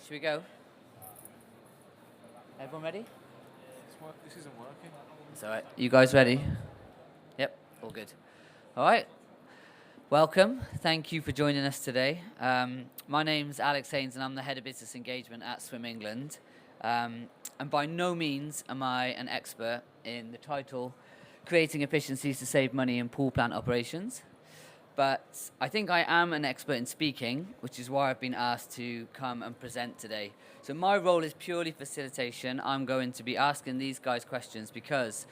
should we go? Everyone ready? This isn't working. It's all right. You guys ready? Yep, all good. All right. Welcome. Thank you for joining us today. My name's Alex Hains, and I'm the Head of Business Engagement at Swim England. And by no means am I an expert in the title, Creating Efficiencies to Save Money in Pool Plant Operations. But I think I am an expert in speaking, which is why I've been asked to come and present today. So my role is purely facilitation. I'm going to be asking these guys questions because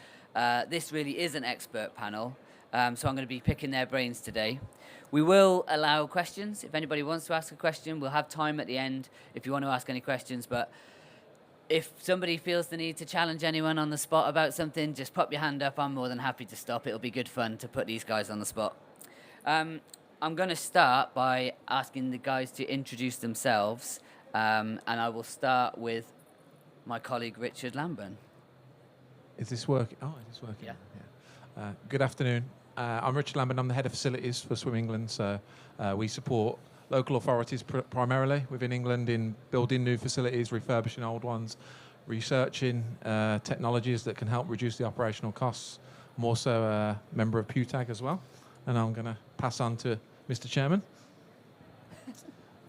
this really is an expert panel. So I'm going to be picking their brains today. We will allow questions. If anybody wants to ask a question, we'll have time at the end if you want to ask any questions. But if somebody feels the need to challenge anyone on the spot about something, just pop your hand up. I'm more than happy to stop. It'll be good fun to put these guys on the spot. I'm going to start by asking the guys to introduce themselves, and I will start with my colleague Richard Lamburn. Is this working? Oh, it is working. Yeah. Good afternoon. I'm Richard Lamburn. I'm the Head of Facilities for Swim England. So we support local authorities primarily within England in building new facilities, refurbishing old ones, researching technologies that can help reduce the operational costs. I'm also a member of PWTAG as well. And I'm going to pass on to Mr. Chairman.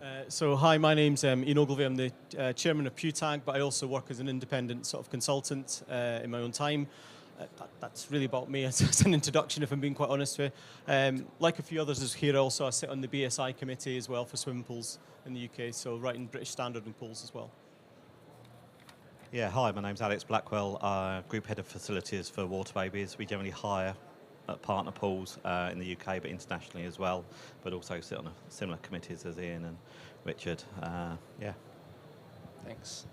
Hi, my name's Ian Ogilvie. I'm the chairman of PWTAG, but I also work as an independent sort of consultant in my own time. That's really about me as an introduction, if I'm being quite honest with you. Like a few others here also, I sit on the BSI committee as well for swimming pools in the UK, so writing British standard in pools as well. Yeah, hi, my name's Alex Blackwell, Group Head of Facilities for Water Babies. We generally hire at partner pools in the UK, but internationally as well, but also sit on similar committees as Ian and Richard. Yeah. Thanks.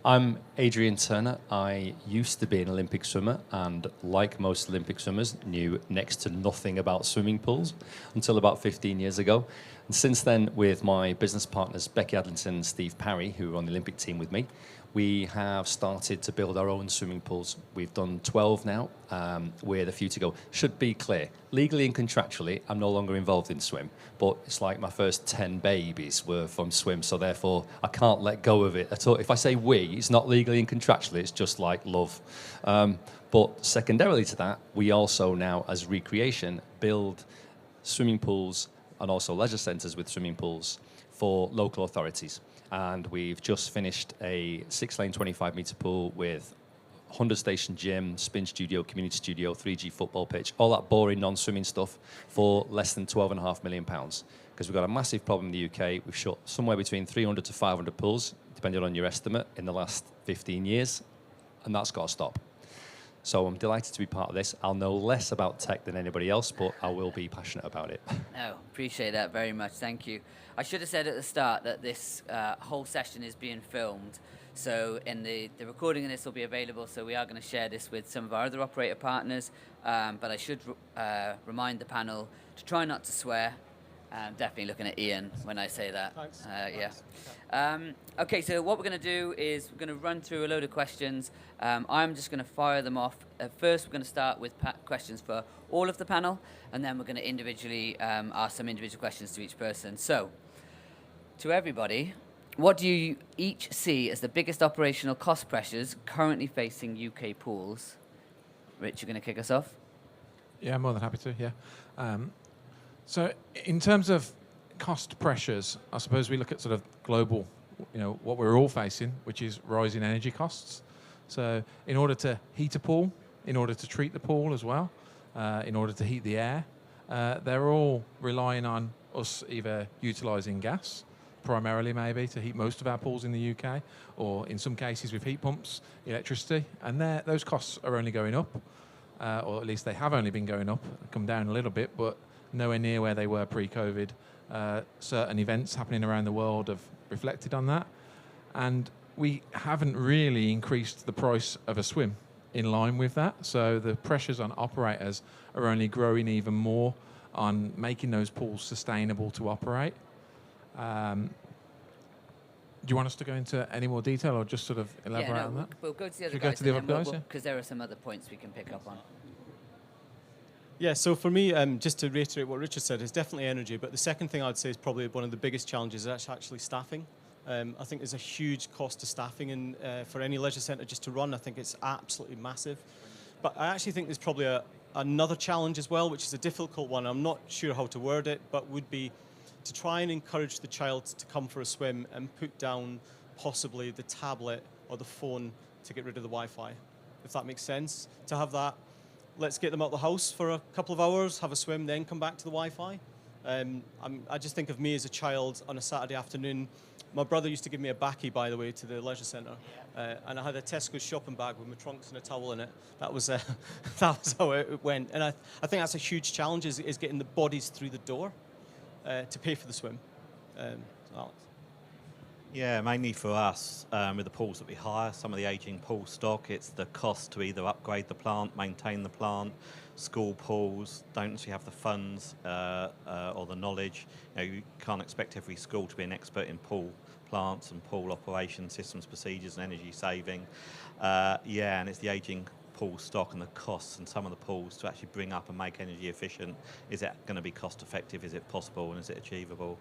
I'm Adrian Turner. I used to be an Olympic swimmer and, like most Olympic swimmers, knew next to nothing about swimming pools until about 15 years ago. And since then, with my business partners, Becky Adlington and Steve Parry, who are on the Olympic team with me, we have started to build our own swimming pools. We've done 12 now, with a few to go. Should be clear, legally and contractually, I'm no longer involved in swim, but it's like my first 10 babies were from swim, so therefore I can't let go of it at all. If I say we, it's not legally and contractually, it's just like love. But secondarily to that, we also now, as recreation, build swimming pools and also leisure centres with swimming pools for local authorities. And we've just finished a 6-lane 25-metre pool with 100-station gym, spin studio, community studio, 3G football pitch, all that boring non-swimming stuff for less than £12.5 million. Because we've got a massive problem in the UK. We've shut somewhere between 300 to 500 pools, depending on your estimate, in the last 15 years, and that's got to stop. So I'm delighted to be part of this. I'll know less about tech than anybody else, but I will be passionate about it. No, appreciate that very much. Thank you. I should have said at the start that this whole session is being filmed. So in the recording of this will be available. So we are going to share this with some of our other operator partners. But I should remind the panel to try not to swear. I'm definitely looking at Ian when I say that. Thanks. Yeah. Okay, so what we're going to do is we're going to run through a load of questions. I'm just going to fire them off. First, we're going to start with questions for all of the panel, and then we're going to individually ask some individual questions to each person. So, to everybody, what do you each see as the biggest operational cost pressures currently facing UK pools? Rich, you're going to kick us off? Yeah, I'm more than happy to, yeah. So in terms of cost pressures, I suppose we look at sort of global, what we're all facing, which is rising energy costs. So in order to heat a pool, in order to treat the pool as well, in order to heat the air, they're all relying on us either utilising gas, primarily maybe, to heat most of our pools in the UK, or in some cases with heat pumps, electricity, and those costs are only going up, or at least they have only been going up, come down a little bit, but nowhere near where they were pre-COVID. Certain events happening around the world have reflected on that. And we haven't really increased the price of a swim in line with that. So the pressures on operators are only growing even more on making those pools sustainable to operate. Do you want us to go into any more detail or just sort of elaborate on that? We'll go to the other Should we guys. go to the other guys, Because there are some other points we can pick up on. Yeah, so for me, just to reiterate what Richard said, it's definitely energy, but the second thing I'd say is probably one of the biggest challenges is actually staffing. I think there's a huge cost to staffing in, for any leisure centre just to run. I think it's absolutely massive. But I actually think there's probably another challenge as well, which is a difficult one. I'm not sure how to word it, but would be to try and encourage the child to come for a swim and put down possibly the tablet or the phone to get rid of the Wi-Fi, if that makes sense. To have that, let's get them out the house for a couple of hours, have a swim, then come back to the Wi-Fi. I just think of me as a child on a Saturday afternoon. My brother used to give me a baccy, by the way, to the leisure centre, and I had a Tesco shopping bag with my trunks and a towel in it. That was that was how it went. And I think that's a huge challenge is getting the bodies through the door to pay for the swim. Alex. Yeah, mainly for us, with the pools that we hire, some of the ageing pool stock, it's the cost to either upgrade the plant, maintain the plant. School pools don't actually have the funds or the knowledge. You can't expect every school to be an expert in pool plants and pool operation systems, procedures and energy saving. And it's the ageing pool stock and the costs and some of the pools to actually bring up and make energy efficient. Is it going to be cost effective? Is it possible? And is it achievable?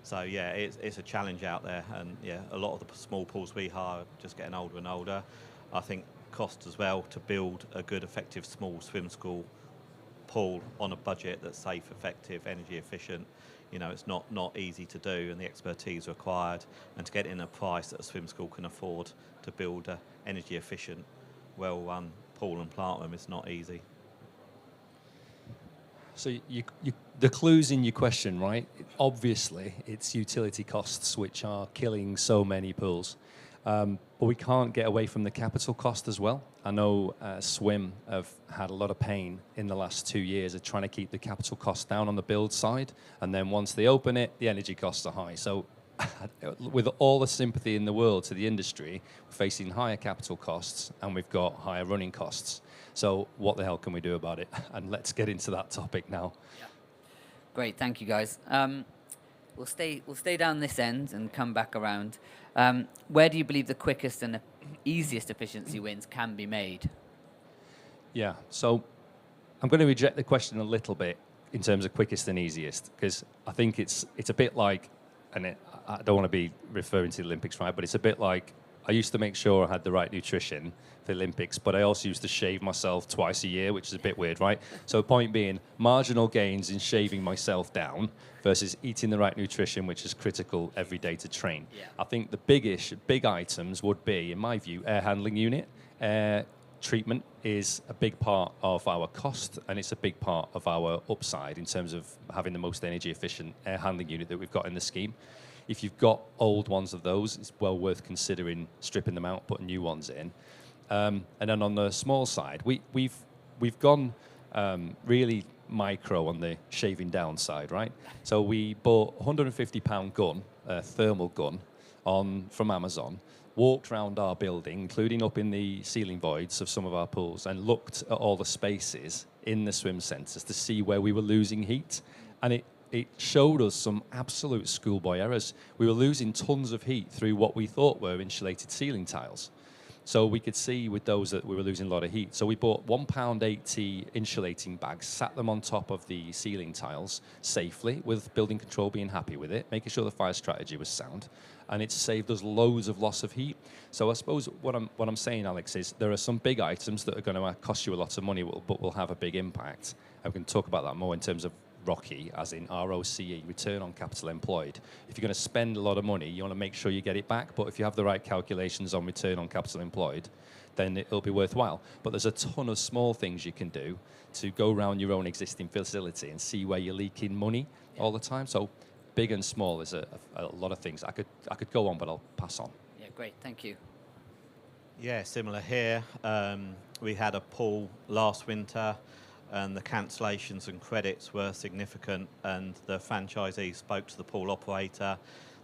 So yeah, it's a challenge out there. And yeah, a lot of the small pools we hire are just getting older and older. I think cost as well to build a good, effective small swim school pool on a budget that's safe, effective, energy efficient. It's not easy to do, and the expertise required, and to get in a price that a swim school can afford to build a energy efficient, well-run pool and plant room is not easy. So the clue's in your question, right? Obviously, it's utility costs which are killing so many pools. But we can't get away from the capital cost as well. I know Swim have had a lot of pain in the last 2 years of trying to keep the capital cost down on the build side. And then once they open it, the energy costs are high. So with all the sympathy in the world to the industry, we're facing higher capital costs and we've got higher running costs. So what the hell can we do about it? And let's get into that topic now. Yeah. Great, thank you guys. We'll stay down this end and come back around. Where do you believe the quickest and the easiest efficiency wins can be made? Yeah, so I'm going to reject the question a little bit in terms of quickest and easiest, because I think it's a bit like, and I don't want to be referring to the Olympics, right, but it's a bit like I used to make sure I had the right nutrition for the Olympics, but I also used to shave myself twice a year, which is a bit weird, right? So point being, marginal gains in shaving myself down versus eating the right nutrition, which is critical every day to train. Yeah. I think the big items would be, in my view, air handling unit. Treatment is a big part of our cost, and it's a big part of our upside in terms of having the most energy efficient air handling unit that we've got in the scheme. If you've got old ones of those, it's well worth considering stripping them out, putting new ones in. And then on the small side, we've gone really micro on the shaving down side, right? So we bought a £150 gun, a thermal gun, from Amazon, walked around our building, including up in the ceiling voids of some of our pools, and looked at all the spaces in the swim centres to see where we were losing heat. And it showed us some absolute schoolboy errors. We were losing tons of heat through what we thought were insulated ceiling tiles. So we could see with those that we were losing a lot of heat. So we bought £1.80 insulating bags, sat them on top of the ceiling tiles safely, with building control being happy with it, making sure the fire strategy was sound. And it saved us loads of loss of heat. So I suppose what I'm saying, Alex, is there are some big items that are going to cost you a lot of money, but will have a big impact. And we can talk about that more in terms of ROCE, as in ROCE, return on capital employed. If you're going to spend a lot of money, you want to make sure you get it back. But if you have the right calculations on return on capital employed, then it'll be worthwhile. But there's a ton of small things you can do to go around your own existing facility and see where you're leaking money all the time. So big and small is a lot of things. I could go on, but I'll pass on. Yeah, great, thank you. Yeah, similar here. We had a pool last winter, and the cancellations and credits were significant, and the franchisee spoke to the pool operator.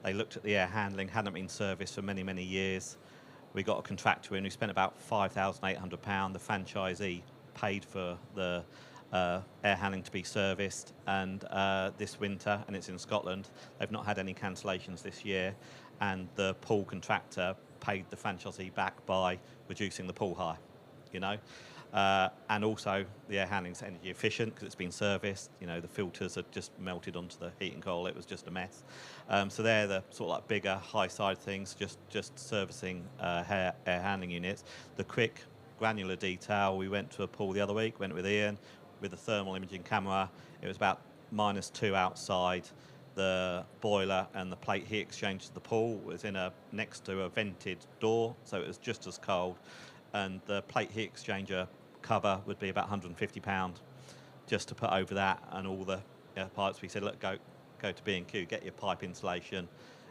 They looked at the air handling, hadn't been serviced for many, many years. We got a contractor in who spent about £5,800. The franchisee paid for the air handling to be serviced, and this winter, and it's in Scotland, they've not had any cancellations this year, and the pool contractor paid the franchisee back by reducing the pool hire, And also the air handling is energy efficient because it's been serviced. You know, the filters had just melted onto the heating coil. It was just a mess. So they're the sort of like bigger, high side things, just servicing air handling units. The quick granular detail, we went to a pool the other week, went with Ian with a thermal imaging camera. It was about -2 outside. The boiler and the plate heat exchange to the pool was next to a vented door, so it was just as cold. And the plate heat exchanger cover would be about £150 just to put over that, and all the pipes. We said, look, go to B&Q, get your pipe insulation.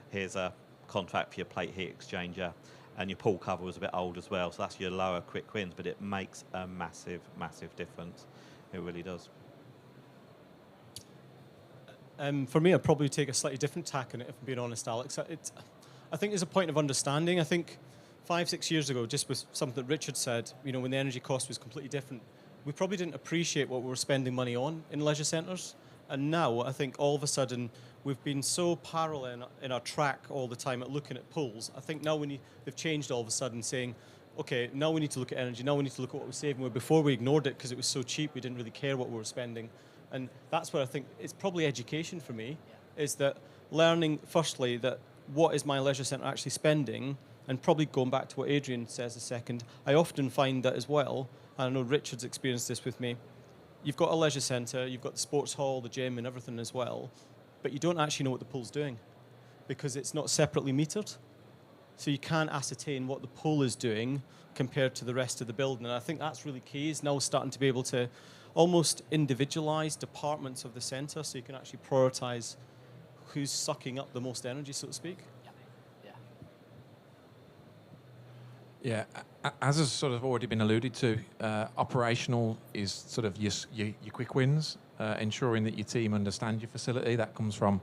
Here's a contract for your plate heat exchanger, and your pool cover was a bit old as well, so that's your lower quick wins, but it makes a massive, massive difference. It really does. For me, I'd probably take a slightly different tack on it, if I'm being honest, Alex. I think there's a point of understanding. I think 5-6 years ago, just with something that Richard said, you know, when the energy cost was completely different, we probably didn't appreciate what we were spending money on in leisure centres. And now, I think all of a sudden, we've been so parallel in our track all the time at looking at pools. I think now they've changed all of a sudden, saying, okay, now we need to look at energy, now we need to look at what we're saving. Where before we ignored it because it was so cheap, we didn't really care what we were spending. And that's where I think it's probably education for me, is that learning, firstly, that what is my leisure centre actually spending, and probably going back to what Adrian says a second, I often find that as well, and I know Richard's experienced this with me, you've got a leisure centre, you've got the sports hall, the gym and everything as well, but you don't actually know what the pool's doing because it's not separately metered. So you can't ascertain what the pool is doing compared to the rest of the building. And I think that's really key, is now starting to be able to almost individualise departments of the centre so you can actually prioritise who's sucking up the most energy, so to speak. Yeah, as has sort of already been alluded to, operational is sort of your quick wins, ensuring that your team understand your facility. That comes from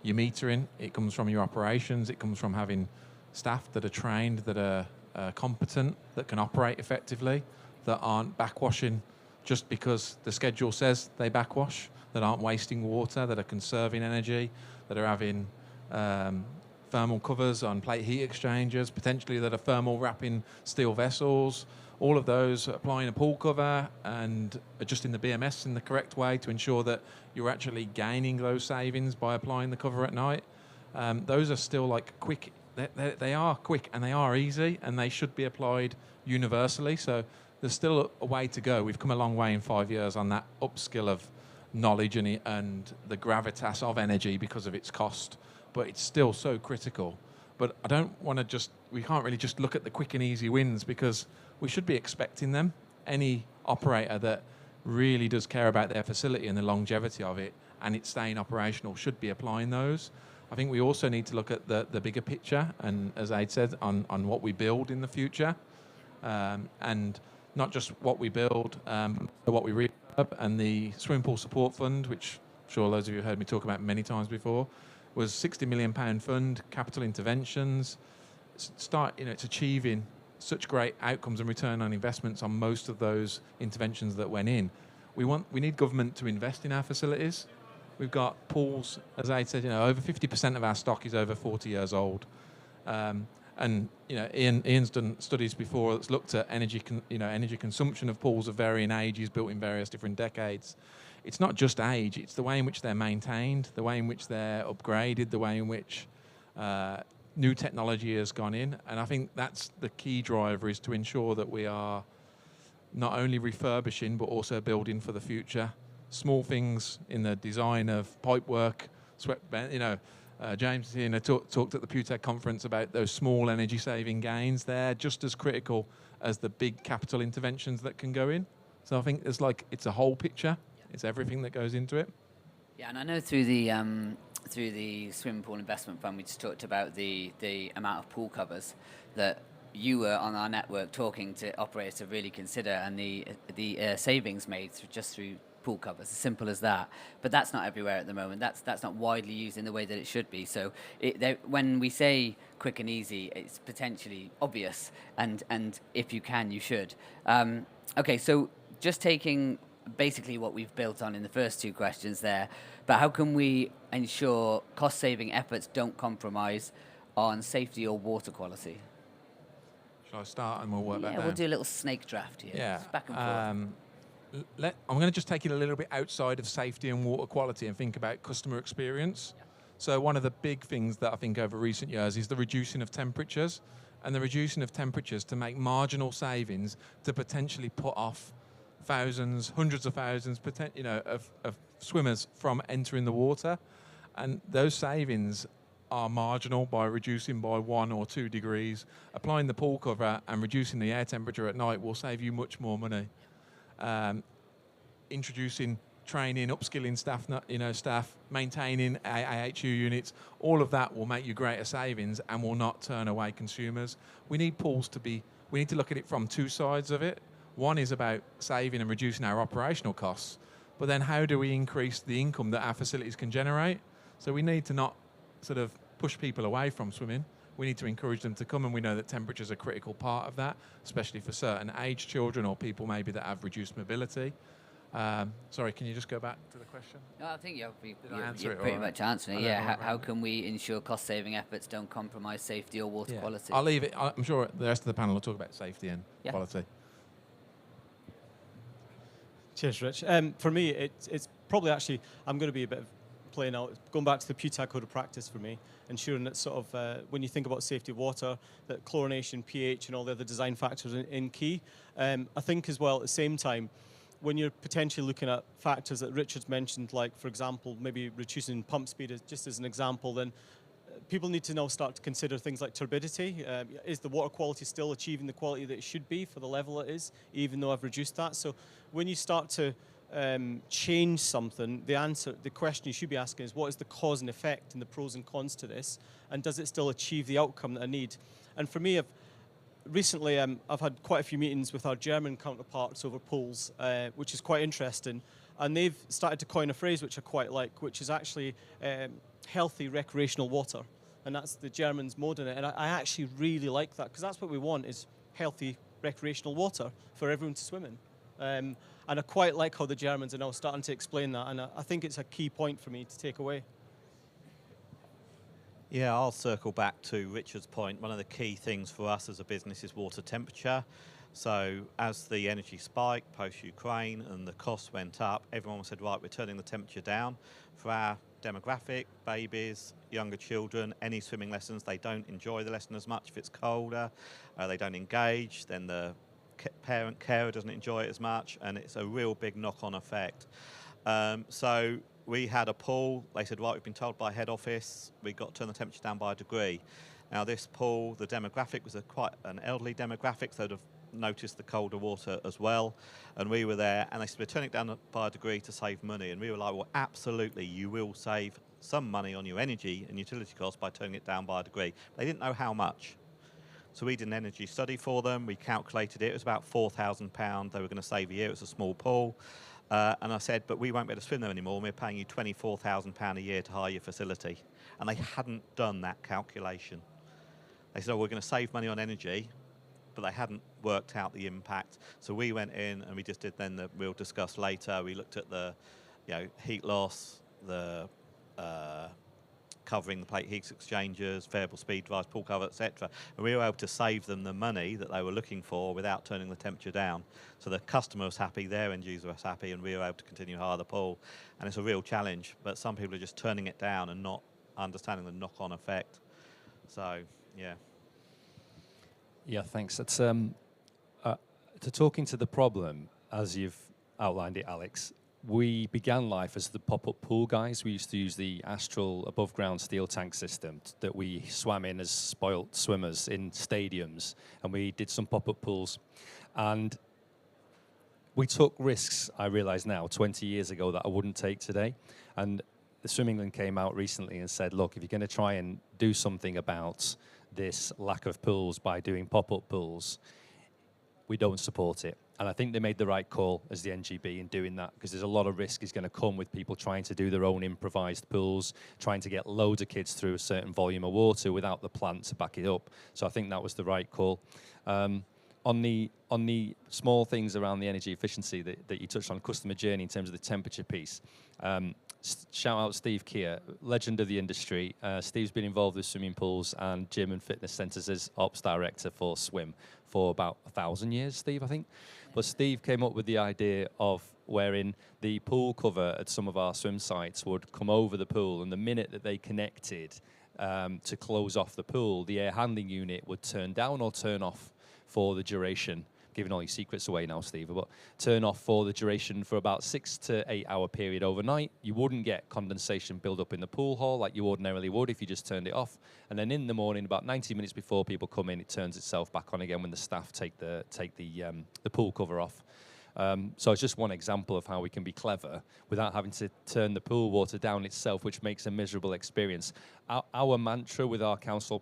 your metering, it comes from your operations, it comes from having staff that are trained, that are competent, that can operate effectively, that aren't backwashing just because the schedule says they backwash, that aren't wasting water, that are conserving energy, that are having thermal covers on plate heat exchangers, potentially that are thermal wrapping steel vessels, all of those, applying a pool cover and adjusting the BMS in the correct way to ensure that you're actually gaining those savings by applying the cover at night. Those are still like quick, they are quick and they are easy, and they should be applied universally. So there's still a way to go. We've come a long way in 5 years on that upskill of knowledge and the gravitas of energy because of its cost, but it's still so critical. But I don't want to we can't really just look at the quick and easy wins, because we should be expecting them. Any operator that really does care about their facility and the longevity of it and it's staying operational should be applying those. I think we also need to look at the bigger picture, and as Aid said, on what we build in the future, and not just what we build, but what we refurb. And the Swimming Pool Support Fund, which I'm sure loads of you have heard me talk about many times before, was £60 million fund, capital interventions. It's achieving such great outcomes and return on investments on most of those interventions that went in. We need government to invest in our facilities. We've got pools, as I said, over 50% of our stock is over 40 years old. And Ian's done studies before that's looked at energy consumption of pools of varying ages, built in various different decades. It's not just age; it's the way in which they're maintained, the way in which they're upgraded, the way in which new technology has gone in. And I think that's the key driver, is to ensure that we are not only refurbishing but also building for the future. Small things in the design of pipework, James talked at the PWTAG conference about those small energy saving gains. They're just as critical as the big capital interventions that can go in. So I think it's a whole picture. It's everything that goes into it. Yeah, and I know through the swimming pool investment fund, we just talked about the amount of pool covers that you were on our network talking to operators to really consider, and the savings made through pool covers, as simple as that. But that's not everywhere at the moment. That's not widely used in the way that it should be. So when we say quick and easy, it's potentially obvious, and if you can, you should. Okay, so just taking basically what we've built on in the first two questions there, but how can we ensure cost-saving efforts don't compromise on safety or water quality? Shall I start and we'll work back Yeah, down? we'll do a little snake draft here. Yeah. Just back and forth. I'm going to just take it a little bit outside of safety and water quality and think about customer experience. So one of the big things that I think over recent years is the reducing of temperatures, and the reducing of temperatures to make marginal savings to potentially put off thousands, hundreds of thousands, of swimmers from entering the water. And those savings are marginal by reducing by 1 or 2 degrees. Applying the pool cover and reducing the air temperature at night will save you much more money. Introducing training, upskilling staff, maintaining AHU units, all of that will make you greater savings and will not turn away consumers. We need pools we need to look at it from 2 sides of it. One is about saving and reducing our operational costs, but then how do we increase the income that our facilities can generate? So we need to not sort of push people away from swimming. We need to encourage them to come, and we know that temperature is a critical part of that, especially for certain age children or people maybe that have reduced mobility. Sorry, can you just go back to the question? No, I think you're answer it pretty all much right? answering it. I don't Yeah, know how about can we ensure cost-saving efforts don't compromise safety or water quality? I'll leave it. I'm sure the rest of the panel will talk about safety and quality. Cheers, Rich. For me, it's probably actually, I'm going to be a bit of playing out, going back to the PWTAG code of practice for me, ensuring that sort of, when you think about safety of water, that chlorination, pH and all the other design factors in key. I think as well at the same time, when you're potentially looking at factors that Richard's mentioned, like for example, maybe reducing pump speed just as an example, then people need to now start to consider things like turbidity. Is the water quality still achieving the quality that it should be for the level it is, even though I've reduced that? So when you start to change something, the question you should be asking is, what is the cause and effect and the pros and cons to this, and does it still achieve the outcome that I need? And for me, recently I've had quite a few meetings with our German counterparts over pools, which is quite interesting, and they've started to coin a phrase which I quite like, which is actually healthy recreational water, and that's the Germans' mode in it, and I actually really like that, because that's what we want, is healthy recreational water for everyone to swim in. And I quite like how the Germans are now starting to explain that, and I think it's a key point for me to take away. Yeah, I'll circle back to Richard's point. One of the key things for us as a business is water temperature. So as the energy spiked post-Ukraine and the costs went up, everyone said, right, we're turning the temperature down. For our demographic, babies, younger children, any swimming lessons, they don't enjoy the lesson as much if it's colder. They don't engage, then the parent carer doesn't enjoy it as much, and it's a real big knock-on effect. So we had a pool. They said, right, we've been told by head office we've got to turn the temperature down by a degree. Now this pool, the demographic was quite an elderly demographic, so they'd have noticed the colder water as well. And we were there, and they said, we're turning it down by a degree to save money. And we were like, well, absolutely, you will save some money on your energy and utility costs by turning it down by a degree. They didn't know how much. So we did an energy study for them. We calculated it. It was about £4,000 they were going to save a year. It was a small pool. And I said, but we won't be able to swim there anymore. We're paying you £24,000 a year to hire your facility. And they hadn't done that calculation. They said, oh, we're going to save money on energy, but they hadn't worked out the impact. So we went in and we just did then we'll discuss later. We looked at the heat loss, the covering the plate heat exchangers, variable speed drives, pool cover, etc. And we were able to save them the money that they were looking for without turning the temperature down. So the customer was happy, their end user was happy, and we were able to continue to hire the pool. And it's a real challenge, but some people are just turning it down and not understanding the knock-on effect. So, yeah. Yeah, thanks. That's to talking to the problem, as you've outlined it, Alex. We began life as the pop-up pool guys. We used to use the Astral above-ground steel tank system that we swam in as spoilt swimmers in stadiums, and we did some pop-up pools. And we took risks, I realise now, 20 years ago that I wouldn't take today. And the Swim England came out recently and said, look, if you're going to try and do something about this lack of pools by doing pop-up pools, we don't support it. And I think they made the right call as the NGB in doing that, because there's a lot of risk is going to come with people trying to do their own improvised pools, trying to get loads of kids through a certain volume of water without the plant to back it up. So I think that was the right call. On the small things around the energy efficiency that you touched on, customer journey in terms of the temperature piece, shout out Steve Keir, legend of the industry. Steve's been involved with swimming pools and gym and fitness centres as ops director for Swim for about 1,000 years, Steve, I think. But Steve came up with the idea of wherein the pool cover at some of our swim sites would come over the pool, and the minute that they connected to close off the pool, the air handling unit would turn down or turn off for the duration. Giving all your secrets away now, Steve, but turn off for the duration for about 6 to 8 hour period overnight. You wouldn't get condensation build up in the pool hall like you ordinarily would if you just turned it off. And then in the morning, about 90 minutes before people come in, it turns itself back on again when the staff take the pool cover off. So it's just one example of how we can be clever without having to turn the pool water down itself, which makes a miserable experience. Our mantra with our council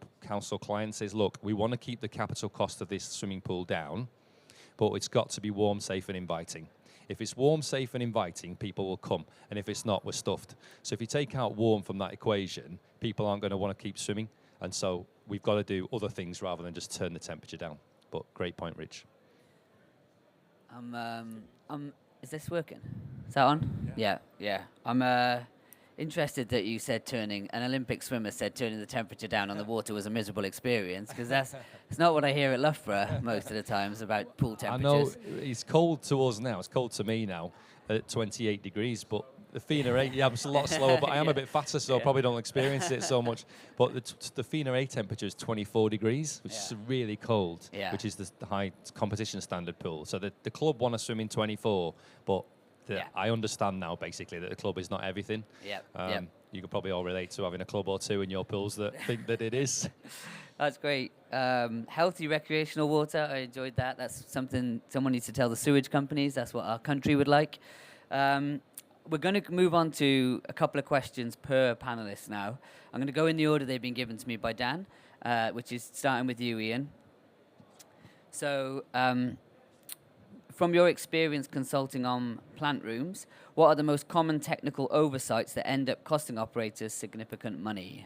clients is, look, we want to keep the capital cost of this swimming pool down, but it's got to be warm, safe, and inviting. If it's warm, safe, and inviting, people will come. And if it's not, we're stuffed. So if you take out warm from that equation, people aren't going to want to keep swimming. And so we've got to do other things rather than just turn the temperature down. But great point, Rich. Is this working? Is that on? Yeah. I'm interested that you said an Olympic swimmer said turning the temperature down on the water was a miserable experience, because it's not what I hear at Loughborough most of the times about pool temperatures. I know it's cold to us now. It's cold to me now at 28 degrees, but the FINA 8, it's a lot slower, but I am a bit fatter, so I probably don't experience it so much. But the FINA 8 temperature is 24 degrees, which is really cold, which is the high competition standard pool. So the club want to swim in 24, but I understand now, basically, that the club is not everything. You could probably all relate to having a club or two in your pools that think that it is. That's great. Healthy recreational water, I enjoyed that. That's something someone needs to tell the sewage companies. That's what our country would like. We're going to move on to a couple of questions per panelist now. I'm going to go in the order they've been given to me by Dan, which is starting with you, Ian. So, from your experience consulting on plant rooms, what are the most common technical oversights that end up costing operators significant money?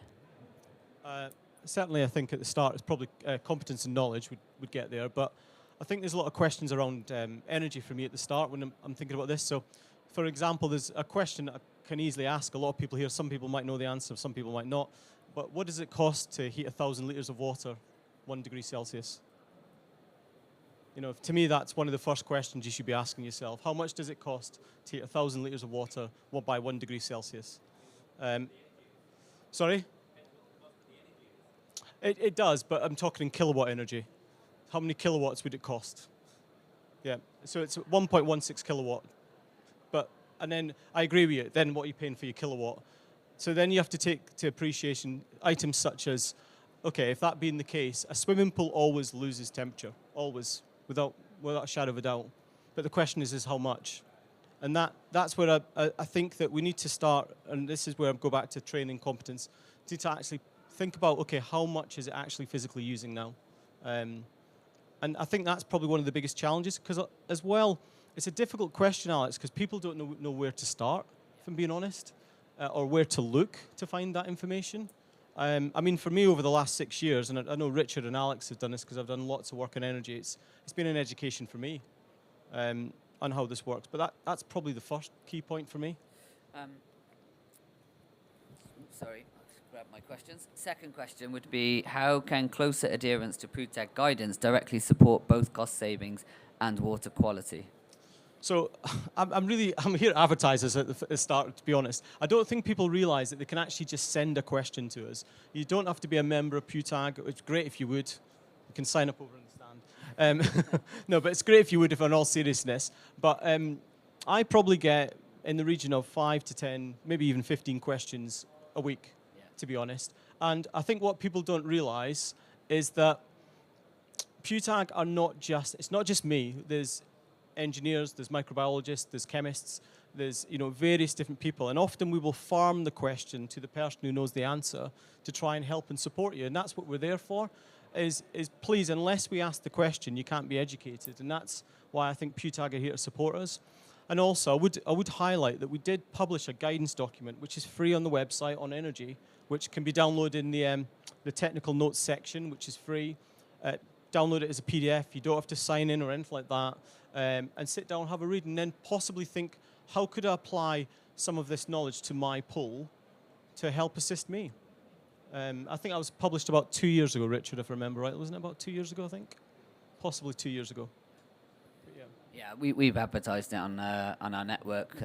Certainly, I think at the start, it's probably competence and knowledge would get there. But I think there's a lot of questions around energy for me at the start when I'm thinking about this. So, for example, there's a question I can easily ask a lot of people here. Some people might know the answer, some people might not. But what does it cost to heat 1,000 litres of water 1 degree Celsius? To me, that's one of the first questions you should be asking yourself. How much does it cost to heat 1,000 litres of water by 1 degree Celsius? Sorry? It does, but I'm talking in kilowatt energy. How many kilowatts would it cost? Yeah, so it's 1.16 kilowatt. And then I agree with you, then what are you paying for your kilowatt? So then you have to take to appreciation items such as, okay, if that being the case, a swimming pool always loses temperature, always, without a shadow of a doubt. But the question is how much? And that's where I think that we need to start, and this is where I go back to training competence, to actually think about, okay, how much is it actually physically using now? And I think that's probably one of the biggest challenges, because as well, it's a difficult question, Alex, because people don't know where to start, if I'm being honest, or where to look to find that information. I mean, for me, over the last 6 years, and I know Richard and Alex have done this because I've done lots of work in energy, it's been an education for me on how this works. But that's probably the first key point for me. Sorry, I'll just grab my questions. Second question would be, how can closer adherence to PWTAG guidance directly support both cost savings and water quality? So I'm here to advertise this at the start, to be honest. I don't think people realise that they can actually just send a question to us. You don't have to be a member of PWTAG. It's great if you would. You can sign up over on the stand. No, but it's great if you would, if in all seriousness. But I probably get in the region of 5 to 10, maybe even 15 questions a week, to be honest. And I think what people don't realise is that PWTAG are it's not just me. There's engineers, there's microbiologists, there's chemists, there's various different people, and often we will farm the question to the person who knows the answer to try and help and support you, and that's what we're there for. Is please, unless we ask the question, you can't be educated, and that's why I think PWTAG are here to support us. And also, I would highlight that we did publish a guidance document which is free on the website on energy, which can be downloaded in the technical notes section, which is free. Download it as a PDF. You don't have to sign in or anything like that. And sit down, have a read, and then possibly think, how could I apply some of this knowledge to my pool to help assist me. I think I was published about 2 years ago, Richard, if I remember right. Wasn't it about 2 years ago, I think? Possibly 2 years ago. But yeah. Yeah, we've advertised it on our network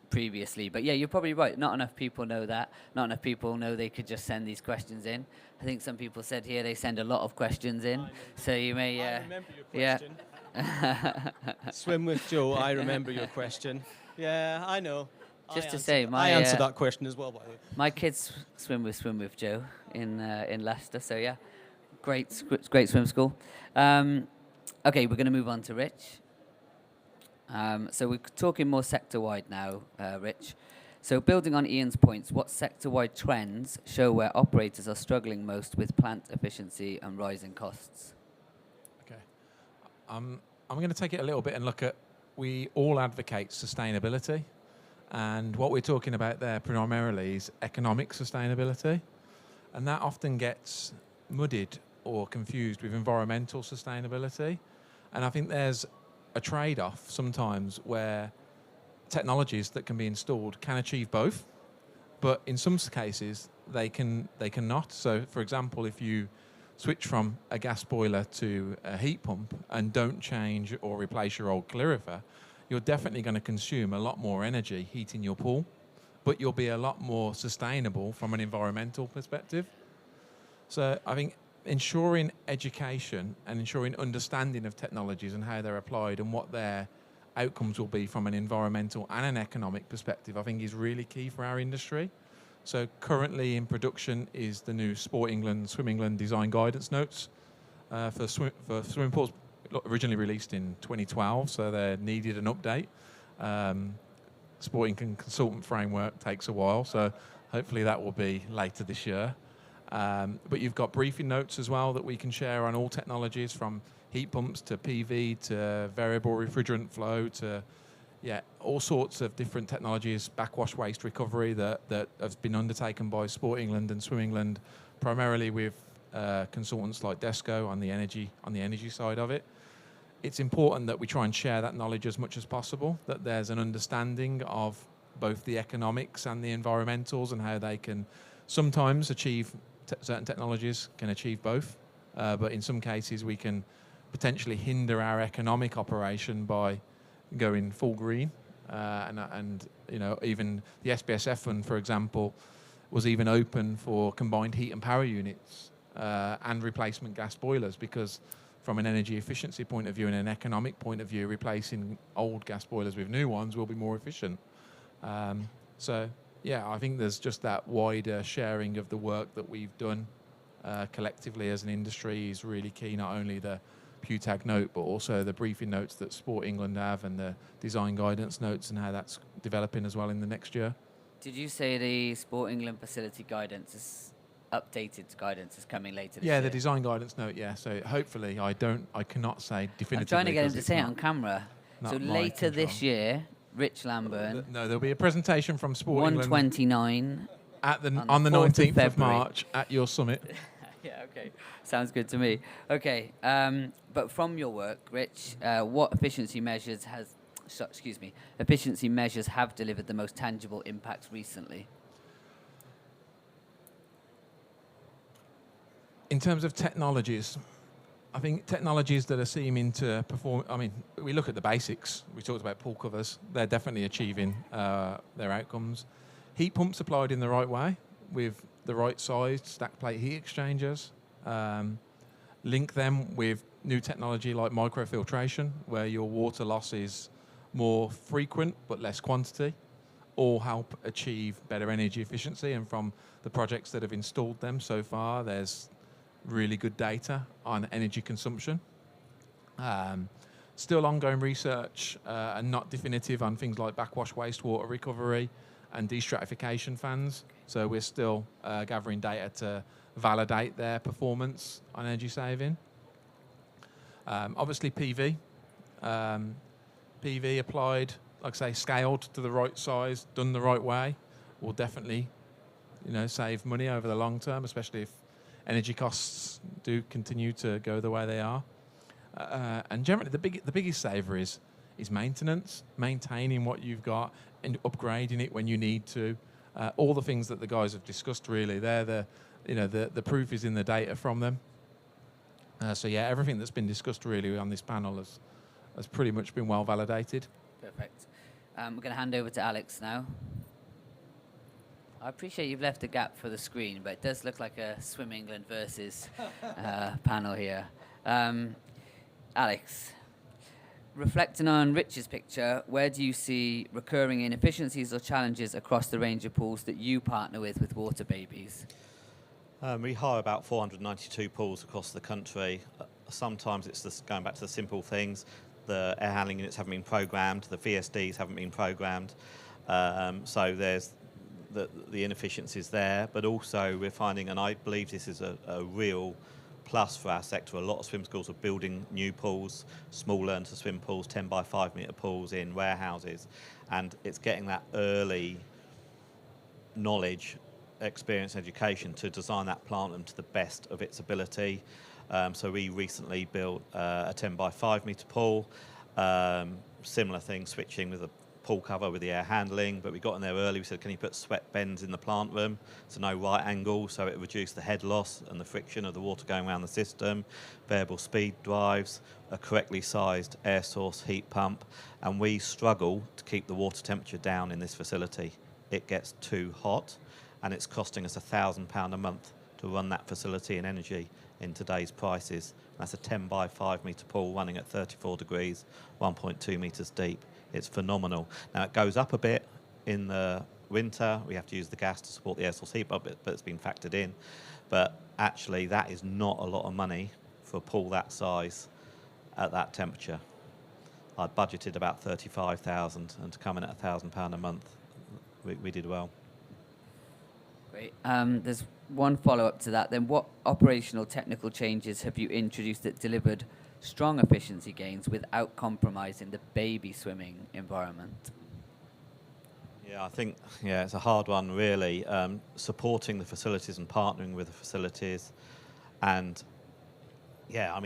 previously, but yeah, you're probably right. Not enough people know that. Not enough people know they could just send these questions in. I think some people said here they send a lot of questions in, so you may. I remember your question. Yeah. Swim with Joe. I remember your question. Yeah, I know. Just to say, I answered that question as well, by the way. My kids swim with Joe in Leicester, so yeah, great swim school. Okay, we're going to move on to Rich. So we're talking more sector-wide now, Rich. So building on Ian's points, what sector-wide trends show where operators are struggling most with plant efficiency and rising costs? Okay. I'm going to take it a little bit and look at, we all advocate sustainability. And what we're talking about there primarily is economic sustainability. And that often gets muddied or confused with environmental sustainability. And I think there's a trade-off sometimes where technologies that can be installed can achieve both, but in some cases they cannot. So, for example, if you switch from a gas boiler to a heat pump and don't change or replace your old calorifer, you're definitely going to consume a lot more energy heating your pool, but you'll be a lot more sustainable from an environmental perspective. So I think ensuring education and ensuring understanding of technologies and how they're applied and what their outcomes will be from an environmental and an economic perspective, I think is really key for our industry. So currently in production is the new Sport England, Swim England design guidance notes for swimming pools, originally released in 2012, so they needed an update. Sport England consultant framework takes a while, so hopefully that will be later this year. But you've got briefing notes as well that we can share on all technologies, from heat pumps to PV to variable refrigerant flow to all sorts of different technologies, backwash waste recovery that have been undertaken by Sport England and Swim England, primarily with consultants like Desco on the energy side of it. It's important that we try and share that knowledge as much as possible, that there's an understanding of both the economics and the environmentals and how they can sometimes achieve, certain technologies can achieve both, but in some cases we can potentially hinder our economic operation by going full green. And you know, even the SPSF fund, for example, was even open for combined heat and power units and replacement gas boilers, because from an energy efficiency point of view and an economic point of view, replacing old gas boilers with new ones will be more efficient. So yeah, I think there's just that wider sharing of the work that we've done collectively as an industry is really key, not only the PWTAG note, but also the briefing notes that Sport England have and the design guidance notes and how that's developing as well in the next year. Did you say the Sport England facility guidance is updated guidance is coming later this year? Yeah, the design guidance note, yeah. So hopefully I cannot say definitively. I'm trying to get him to say it on camera. So my later this control. year, Rich Lamburn, No, there'll be a presentation from Sport England 129. on the 4th of 19th of February. March at your summit. Yeah, okay. Sounds good to me. Okay, but from your work, Rich, what efficiency measures have delivered the most tangible impacts recently? In terms of technologies, I think technologies that are seeming to perform, I mean, we look at the basics. We talked about pool covers. They're definitely achieving their outcomes. Heat pumps applied in the right way with the right sized stack plate heat exchangers. Link them with new technology like microfiltration, where your water loss is more frequent but less quantity, all help achieve better energy efficiency. And from the projects that have installed them so far, there's really good data on energy consumption. Still ongoing research and not definitive on things like backwash wastewater recovery and destratification fans. So we're still gathering data to validate their performance on energy saving. Obviously PV. PV applied, like I say, scaled to the right size, done the right way, will definitely, save money over the long term, especially if energy costs do continue to go the way they are. And generally, the biggest saver is maintenance, maintaining what you've got, upgrading it when you need to. All the things that the guys have discussed, really, the proof is in the data from them. So yeah, everything that's been discussed really on this panel has pretty much been well validated. Perfect. We're going to hand over to Alex now. I appreciate you've left a gap for the screen, but it does look like a Swim England versus panel here. Alex, reflecting on Rich's picture, where do you see recurring inefficiencies or challenges across the range of pools that you partner with Water Babies? We hire about 492 pools across the country. Sometimes it's just going back to the simple things. The air handling units haven't been programmed, the VSDs haven't been programmed. So there's the inefficiencies there, but also we're finding, and I believe this is a real plus for our sector, a lot of swim schools are building new pools, small learn to swim pools, 10 by 5 metre pools in warehouses, and it's getting that early knowledge, experience, education to design that plant room to the best of its ability. So we recently built a 10 by 5 metre pool, similar thing, switching with a pool cover with the air handling, but we got in there early. We said, can you put swept bends in the plant room, so no right angle, so it reduced the head loss and the friction of the water going around the system, variable speed drives, a correctly sized air source heat pump, and we struggle to keep the water temperature down in this facility. It gets too hot, and it's costing us £1,000 a month to run that facility in energy in today's prices. That's a 10 by 5 metre pool running at 34 degrees, 1.2 metres deep. It's phenomenal. Now it goes up a bit in the winter. We have to use the gas to support the air source heat pump, but it's been factored in. But actually that is not a lot of money for a pool that size at that temperature. I budgeted about 35,000, and to come in at £1,000 a month, we did well. Great. There's one follow-up to that then. What operational technical changes have you introduced that delivered strong efficiency gains without compromising the baby swimming environment? Yeah, I think, it's a hard one, really. Supporting the facilities and partnering with the facilities, and,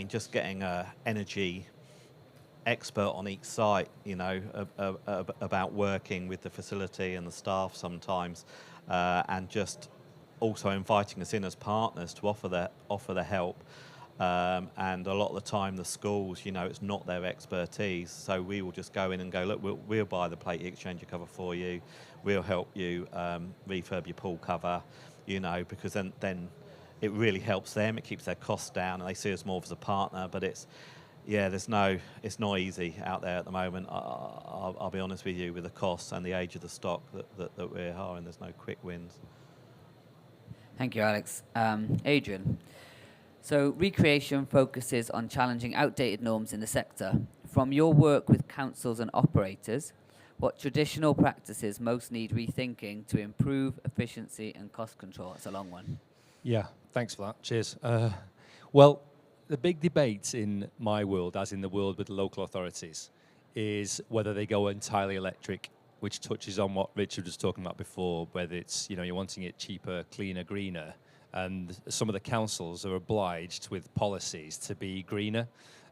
just getting an energy expert on each site, about working with the facility and the staff sometimes, and just also inviting us in as partners to offer the help. And a lot of the time the schools, it's not their expertise, so we will just go in and go, look, we'll buy the plate heat exchanger cover for you, we'll help you refurb your pool cover, because then it really helps them, it keeps their costs down, and they see us more as a partner. But it's not easy out there at the moment. I'll be honest with you, with the costs and the age of the stock that we're hiring, there's no quick wins. Thank you, Alex. Adrian, so recreation focuses on challenging outdated norms in the sector. From your work with councils and operators, what traditional practices most need rethinking to improve efficiency and cost control? That's a long one. Yeah, thanks for that. Cheers. Well, the big debate in my world, as in the world with the local authorities, is whether they go entirely electric, which touches on what Richard was talking about before, whether it's, you're wanting it cheaper, cleaner, greener. And some of the councils are obliged with policies to be greener,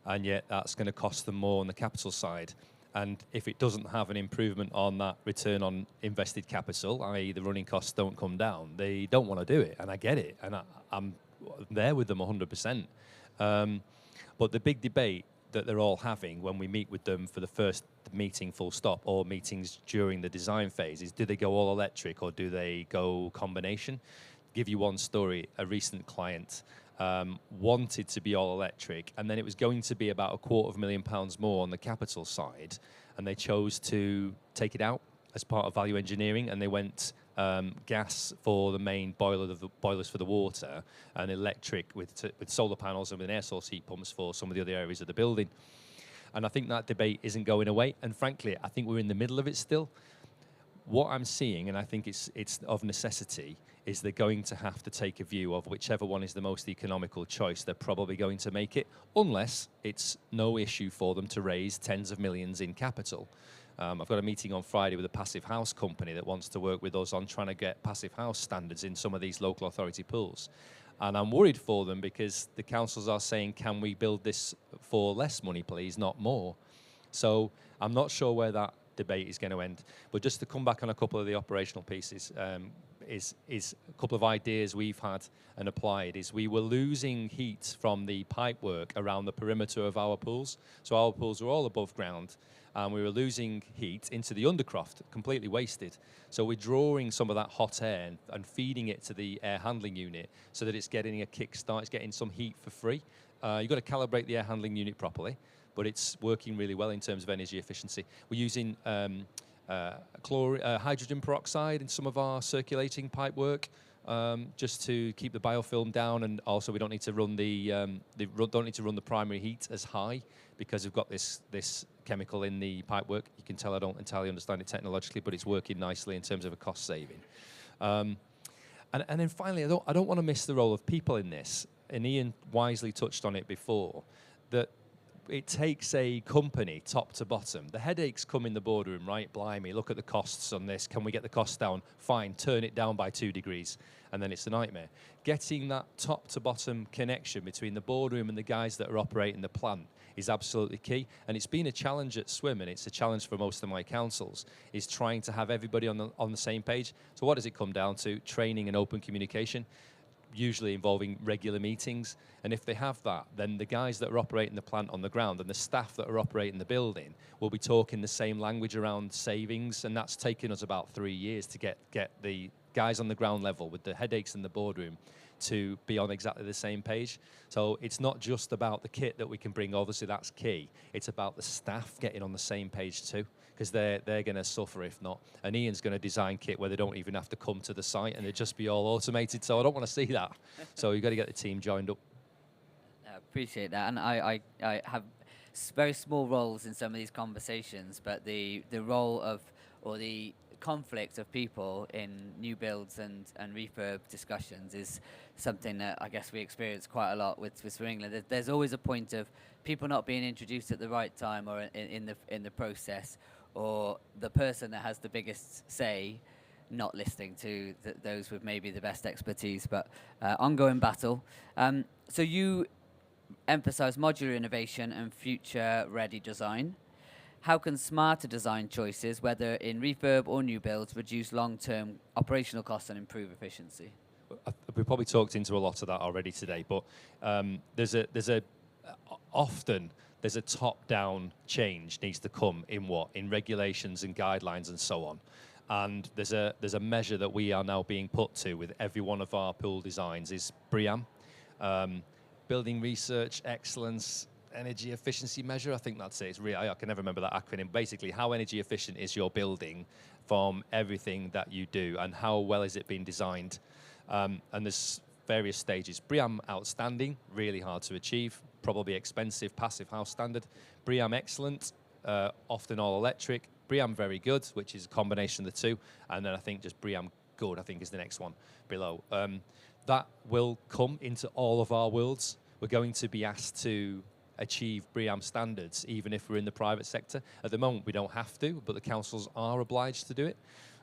and yet that's going to cost them more on the capital side. And if it doesn't have an improvement on that return on invested capital, i.e. the running costs don't come down, they don't want to do it. And I get it, and I'm there with them 100%. But the big debate that they're all having when we meet with them for the first meeting full stop, or meetings during the design phase, is do they go all electric or do they go combination? Give you one story. A recent client wanted to be all electric, and then it was going to be about £250,000 more on the capital side, and they chose to take it out as part of value engineering, and they went gas for the main boilers for the water, and electric with solar panels and with air source heat pumps for some of the other areas of the building. And I think that debate isn't going away, and frankly I think we're in the middle of it still. What I'm seeing, and I think it's of necessity, is they're going to have to take a view of whichever one is the most economical choice. They're probably going to make it, unless it's no issue for them to raise tens of millions in capital. I've got a meeting on Friday with a passive house company that wants to work with us on trying to get passive house standards in some of these local authority pools. And I'm worried for them because the councils are saying, can we build this for less money, please, not more? So I'm not sure where that debate is going to end. But just to come back on a couple of the operational pieces, is a couple of ideas we've had and applied is we were losing heat from the pipe work around the perimeter of our pools. So our pools were all above ground, and we were losing heat into the undercroft, completely wasted. So we're drawing some of that hot air and feeding it to the air handling unit so that it's getting a kickstart, it's getting some heat for free. You've got to calibrate the air handling unit properly, but it's working really well in terms of energy efficiency. We're using hydrogen peroxide in some of our circulating pipe work, just to keep the biofilm down, and also we don't need to run the primary heat as high because we've got this chemical in the pipe work. You can tell I don't entirely understand it technologically, but it's working nicely in terms of a cost saving. And then finally, I don't want to miss the role of people in this. And Ian wisely touched on it before, that it takes a company top to bottom. The headaches come in the boardroom, right? Blimey, look at the costs on this. Can we get the costs down? Fine, turn it down by 2 degrees. And then it's a nightmare. Getting that top to bottom connection between the boardroom and the guys that are operating the plant is absolutely key. And it's been a challenge at Swim, and it's a challenge for most of my councils, is trying to have everybody on the same page. So what does it come down to? Training and open communication, usually involving regular meetings. And if they have that, then the guys that are operating the plant on the ground and the staff that are operating the building will be talking the same language around savings. And that's taken us about 3 years to get the guys on the ground level with the headaches in the boardroom to be on exactly the same page. So it's not just about the kit that we can bring, obviously that's key. It's about the staff getting on the same page too, because they're going to suffer if not. And Ian's going to design kit where they don't even have to come to the site and it just be all automated. So I don't want to see that. So you've got to get the team joined up. I appreciate that. And I have very small roles in some of these conversations, but the role of, or the conflict of people in new builds and refurb discussions is something that I guess we experience quite a lot with Swim England. There's always a point of people not being introduced at the right time or in the process, or the person that has the biggest say not listening to those with maybe the best expertise, but ongoing battle. So you emphasize modular innovation and future-ready design. How can smarter design choices, whether in refurb or new builds, reduce long-term operational costs and improve efficiency? We've probably talked into a lot of that already today, but often there's a top-down change needs to come in regulations and guidelines and so on. And there's a measure that we are now being put to with every one of our pool designs is BREEAM, Building Research Excellence Energy Efficiency Measure. I think that's it. It's really, I can never remember that acronym. Basically, how energy efficient is your building from everything that you do, and how well is it being designed? And there's various stages. BREEAM Outstanding, really hard to achieve, probably expensive, passive house standard. BREEAM Excellent, often all electric. BREEAM Very Good, which is a combination of the two. And then I think just BREEAM Good, I think, is the next one below. That will come into all of our worlds. We're going to be asked to achieve BREEAM standards, even if we're in the private sector. At the moment, we don't have to, but the councils are obliged to do it.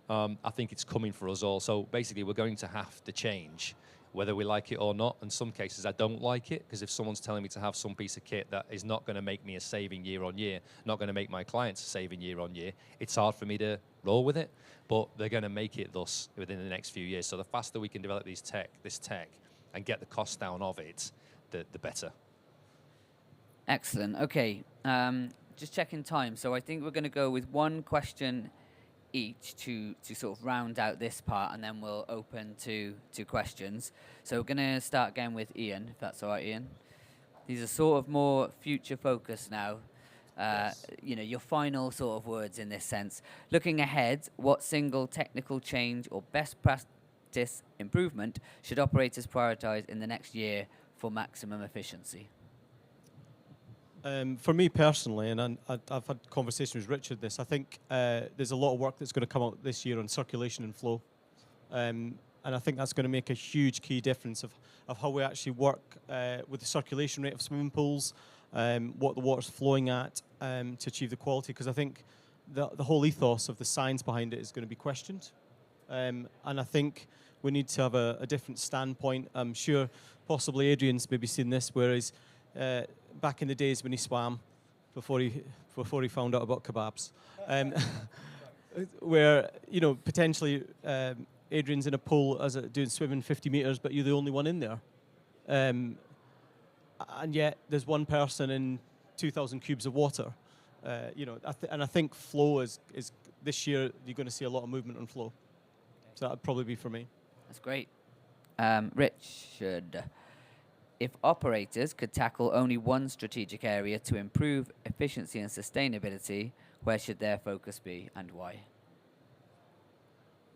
I think it's coming for us all. So basically, we're going to have to change, whether we like it or not. In some cases, I don't like it, because if someone's telling me to have some piece of kit that is not going to make me a saving year on year, not going to make my clients a saving year on year, it's hard for me to roll with it. But they're going to make it thus within the next few years. So the faster we can develop this tech, and get the cost down of it, the better. Excellent. Okay, just checking time. So I think we're going to go with one question each to sort of round out this part, and then we'll open to questions. So we're going to start again with Ian, if that's all right, Ian. These are sort of more future focused now. Yes. Your final sort of words in this sense. Looking ahead, what single technical change or best practice improvement should operators prioritize in the next year for maximum efficiency? For me personally, and I've had conversations with Richard this, I think there's a lot of work that's going to come out this year on circulation and flow. And I think that's going to make a huge key difference of how we actually work with the circulation rate of swimming pools, what the water's flowing at to achieve the quality, because I think the whole ethos of the science behind it is going to be questioned. And I think we need to have a different standpoint. I'm sure possibly Adrian's maybe seen this, whereas back in the days when he swam, before he found out about kebabs, where potentially Adrian's in a pool doing swimming 50 meters, but you're the only one in there, and yet there's one person in 2,000 cubes of water. And I think flow is this year you're going to see a lot of movement on flow. So that'd probably be for me. That's great. Richard, if operators could tackle only one strategic area to improve efficiency and sustainability, where should their focus be and why?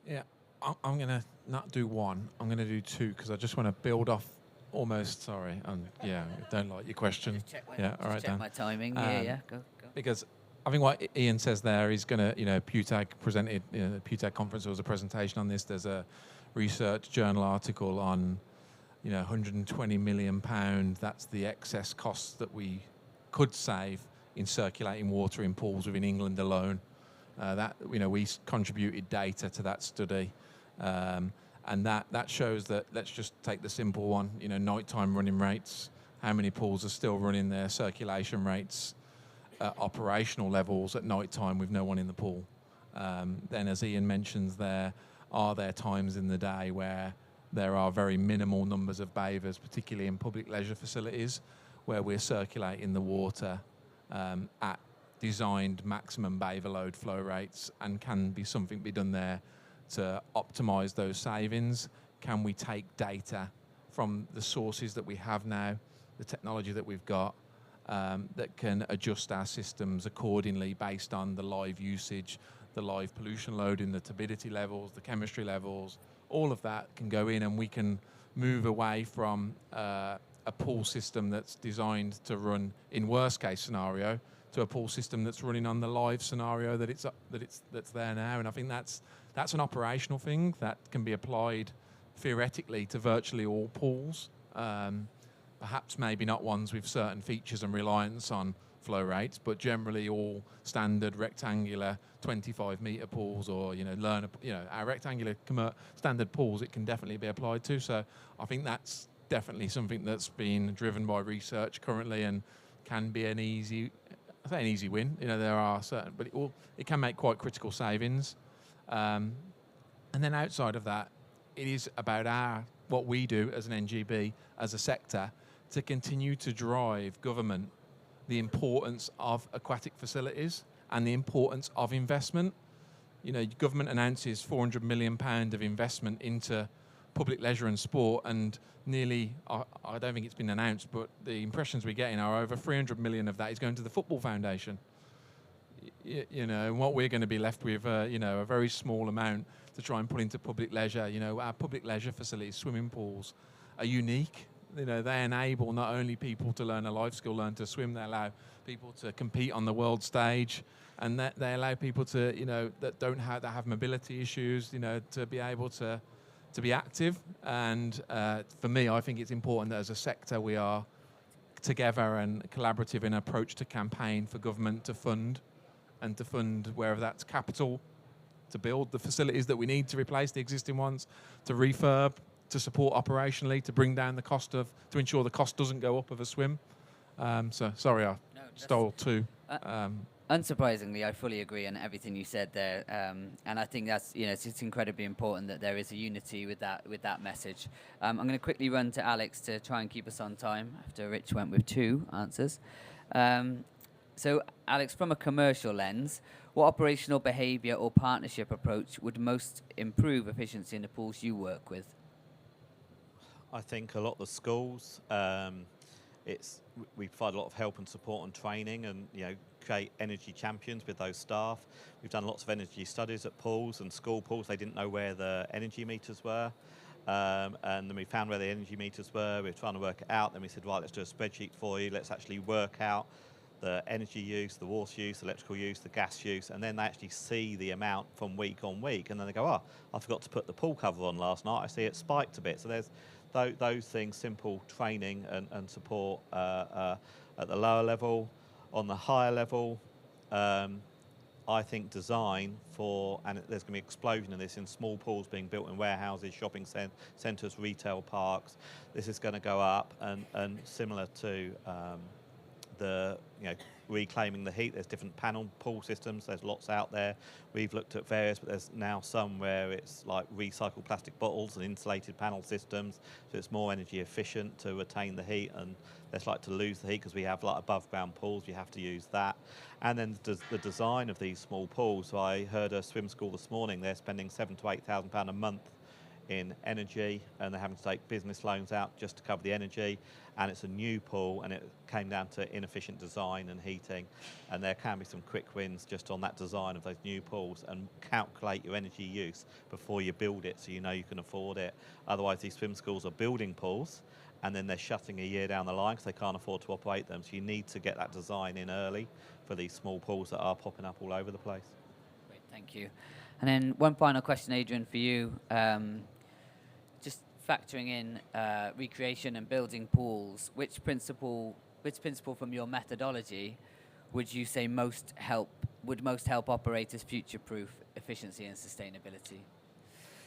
Yeah, I'm going to not do one. I'm going to do two because I just want to build off almost, sorry, yeah, don't like your question. All right, Dan. My timing. Yeah, go. Because I think what Ian says there is going to, PWTAG presented, the PWTAG conference, there was a presentation on this. There's a research journal article on, 120 million pound. That's the excess costs that we could save in circulating water in pools within England alone. We contributed data to that study. And that shows that, let's just take the simple one, nighttime running rates, how many pools are still running their circulation rates at operational levels at night time with no one in the pool. Then, as Ian mentions, there are times in the day where there are very minimal numbers of bathers, particularly in public leisure facilities, where we're circulating the water at designed maximum bather load flow rates, and can be something be done there to optimise those savings. Can we take data from the sources that we have now, the technology that we've got, that can adjust our systems accordingly based on the live usage, the live pollution load in the turbidity levels, the chemistry levels, all of that can go in, and we can move away from a pool system that's designed to run in worst case scenario to a pool system that's running on the live scenario that's there now. And I think that's an operational thing that can be applied theoretically to virtually all pools. Perhaps maybe not ones with certain features and reliance on flow rates, but generally all standard rectangular 25-meter pools, or our rectangular standard pools, it can definitely be applied to. So I think that's definitely something that's been driven by research currently, and can be an easy win. There are certain, but it can make quite critical savings. And then outside of that, it is about what we do as an NGB, as a sector, to continue to drive government the importance of aquatic facilities and the importance of investment. Government announces £400 million of investment into public leisure and sport, and nearly, I don't think it's been announced, but the impressions we're getting are over 300 million of that is going to the Football Foundation. And what we're going to be left with, a very small amount to try and put into public leisure. Our public leisure facilities, swimming pools, are unique. They enable not only people to learn a life skill, learn to swim, they allow people to compete on the world stage, and that they allow people to, that have mobility issues, to be able to be active. And for me, I think it's important that as a sector we are together and collaborative in approach to campaign for government to fund, and to fund wherever that's capital, to build the facilities that we need to replace the existing ones, to refurb, to support operationally, to bring down the cost to ensure the cost doesn't go up of a swim. So sorry, I stole two. Unsurprisingly, I fully agree on everything you said there, and I think that's it's incredibly important that there is a unity with that message. I'm going to quickly run to Alex to try and keep us on time after Rich went with two answers. So Alex, from a commercial lens, what operational behaviour or partnership approach would most improve efficiency in the pools you work with? I think a lot of the schools, we provide a lot of help and support and training, and create energy champions with those staff. We've done lots of energy studies at pools and school pools. They didn't know where the energy meters were, and then we found where the energy meters were. We were trying to work it out. Then we said, right, let's do a spreadsheet for you. Let's actually work out the energy use, the water use, the electrical use, the gas use, and then they actually see the amount from week on week, and then they go, oh, I forgot to put the pool cover on last night. I see it spiked a bit. So there's those things, simple training and support at the lower level. On the higher level, I think design and there's going to be an explosion of this in small pools being built in warehouses, shopping centres, retail parks. This is going to go up, and similar to the reclaiming the heat. There's different panel pool systems. There's lots out there. We've looked at various, but there's now some where it's like recycled plastic bottles and insulated panel systems, so it's more energy efficient to retain the heat and less like to lose the heat, because we have like above ground pools. You have to use that. And then the design of these small pools. So I heard a swim school this morning. They're spending £7,000 to £8,000 a month in energy, and they're having to take business loans out just to cover the energy, and it's a new pool, and it came down to inefficient design and heating, and there can be some quick wins just on that design of those new pools, and calculate your energy use before you build it so you know you can afford it. Otherwise these swim schools are building pools and then they're shutting a year down the line because they can't afford to operate them, so you need to get that design in early for these small pools that are popping up all over the place. Great, thank you. And then one final question, Adrian, for you. Just factoring in recreation and building pools, which principle from your methodology would you say would most help operators future-proof efficiency and sustainability?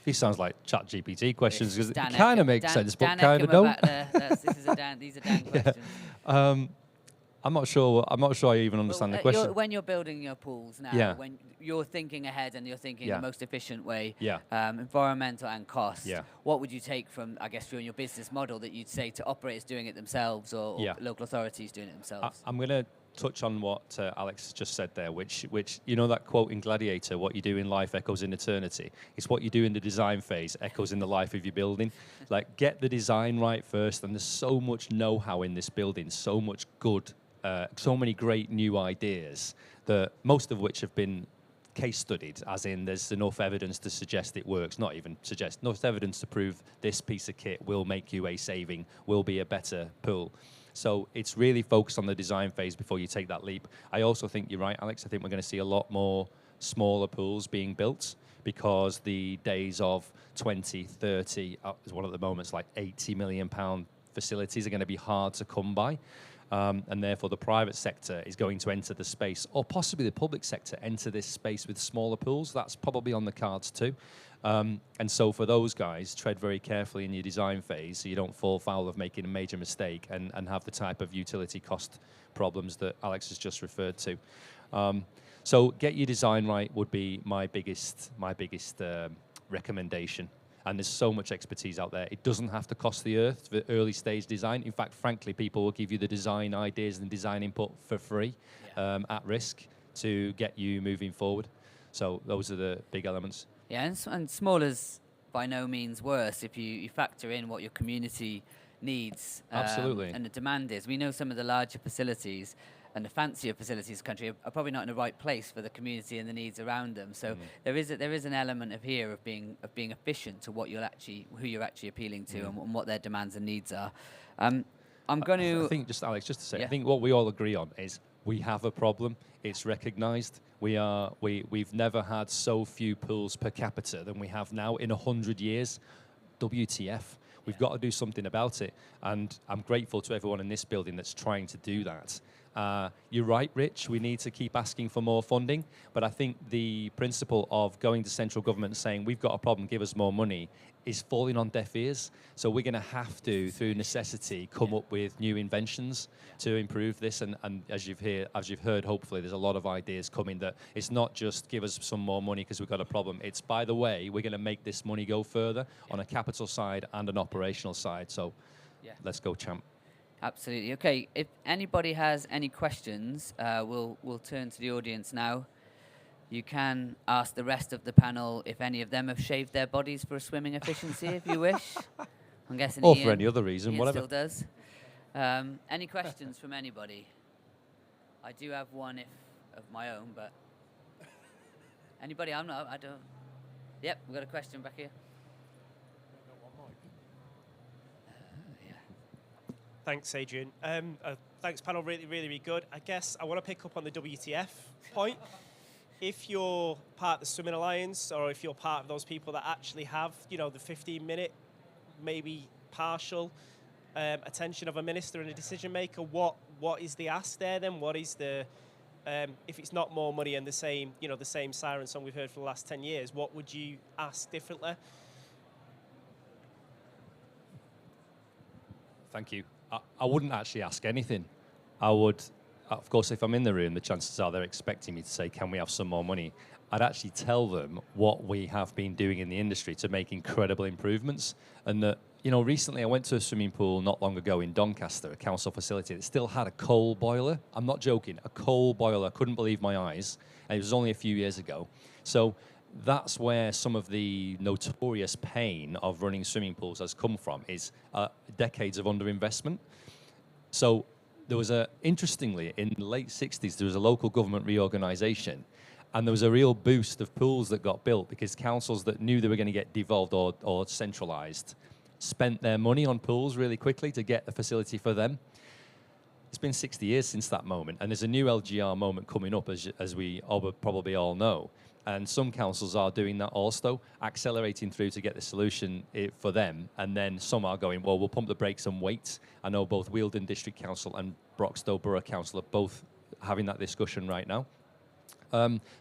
These sounds like ChatGPT questions because it Dan kind of Eckham- makes Dan- sense, but Dan kind of Eckham don't. back there. These are Dan questions. I'm not sure I even understand the question. When you're building your pools now, Yeah. when you're thinking ahead and you're thinking Yeah. the most efficient way, Yeah. environmental and cost, Yeah. what would you take from, I guess, from your business model that you'd say to operators doing it themselves or Yeah. local authorities doing it themselves? I'm going to touch on what Alex just said there, which you know that quote in Gladiator, what you do in life echoes in eternity. It's what you do in the design phase echoes in the life of your building. Like, get the design right first, and there's so much know-how in this building, so much good, so many great new ideas, that most of which have been case studied, as in there's enough evidence to suggest it works, not even suggest, enough evidence to prove this piece of kit will make you a saving, will be a better pool. So it's really focused on the design phase before you take that leap. I also think you're right, Alex. I think we're going to see a lot more smaller pools being built, because the days of 20, 30, as one at the moment, it's like £80 million facilities are going to be hard to come by. And therefore the private sector is going to enter the space, or possibly the public sector enter this space with smaller pools. That's probably on the cards too. And so for those guys, tread very carefully in your design phase so you don't fall foul of making a major mistake and have the type of utility cost problems that Alex has just referred to. So get your design right would be my biggest recommendation. And there's so much expertise out there. It doesn't have to cost the earth for early stage design. In fact, frankly, people will give you the design ideas and design input for free, at risk, to get you moving forward. So those are the big elements. Yeah, and smaller's by no means worse if you factor in what your community needs Absolutely. and the demand is. We know some of the larger facilities and the fancier facilities in the country are probably not in the right place for the community and the needs around them. So there is an element of being efficient to who you're actually appealing to and what their demands and needs are. I'm going to. I think just Alex, just to say, Yeah. I think what we all agree on is we have a problem. It's recognised. We've never had so few pools per capita than we have now in 100 years. WTF? We've got to do something about it, and I'm grateful to everyone in this building that's trying to do that. You're right, Rich, we need to keep asking for more funding, but I think the principle of going to central government and saying, we've got a problem, give us more money, is falling on deaf ears. So we're going to have to, through necessity, come up with new inventions to improve this. And as you've heard, hopefully, there's a lot of ideas coming that it's not just give us some more money because we've got a problem. It's, by the way, we're going to make this money go further on a capital side and an operational side. So let's go, champ. Absolutely. Okay, if anybody has any questions, we'll turn to the audience now. You can ask the rest of the panel if any of them have shaved their bodies for a swimming efficiency, if you wish. I'm guessing Or Ian, for any other reason, Ian whatever. still does. Any questions from anybody? I do have one of my own, but anybody? I don't. Yep, we've got a question back here. Thanks, Adrian. Thanks, panel. Really, really, really good. I guess I want to pick up on the WTF point. If you're part of the Swimming Alliance, or if you're part of those people that actually have, the 15-minute, maybe partial attention of a minister and a decision maker, what is the ask there then? What is the if it's not more money and the same siren song we've heard for the last 10 years, what would you ask differently? Thank you. I wouldn't actually ask anything. I would of course, if I'm in the room, the chances are they're expecting me to say, can we have some more money? I'd actually tell them what we have been doing in the industry to make incredible improvements. And that, recently I went to a swimming pool not long ago in Doncaster, a council facility that still had a coal boiler. I'm not joking, a coal boiler. I couldn't believe my eyes. And it was only a few years ago. So that's where some of the notorious pain of running swimming pools has come from, is decades of underinvestment. So there was interestingly, in the late 60s, there was a local government reorganisation, and there was a real boost of pools that got built because councils that knew they were going to get devolved or centralised spent their money on pools really quickly to get the facility for them. It's been 60 years since that moment, and there's a new LGR moment coming up, as we probably all know. And some councils are doing that also, accelerating through to get the solution for them. And then some are going, well, we'll pump the brakes and wait. I know both Wealdon District Council and Broxtowe Borough Council are both having that discussion right now.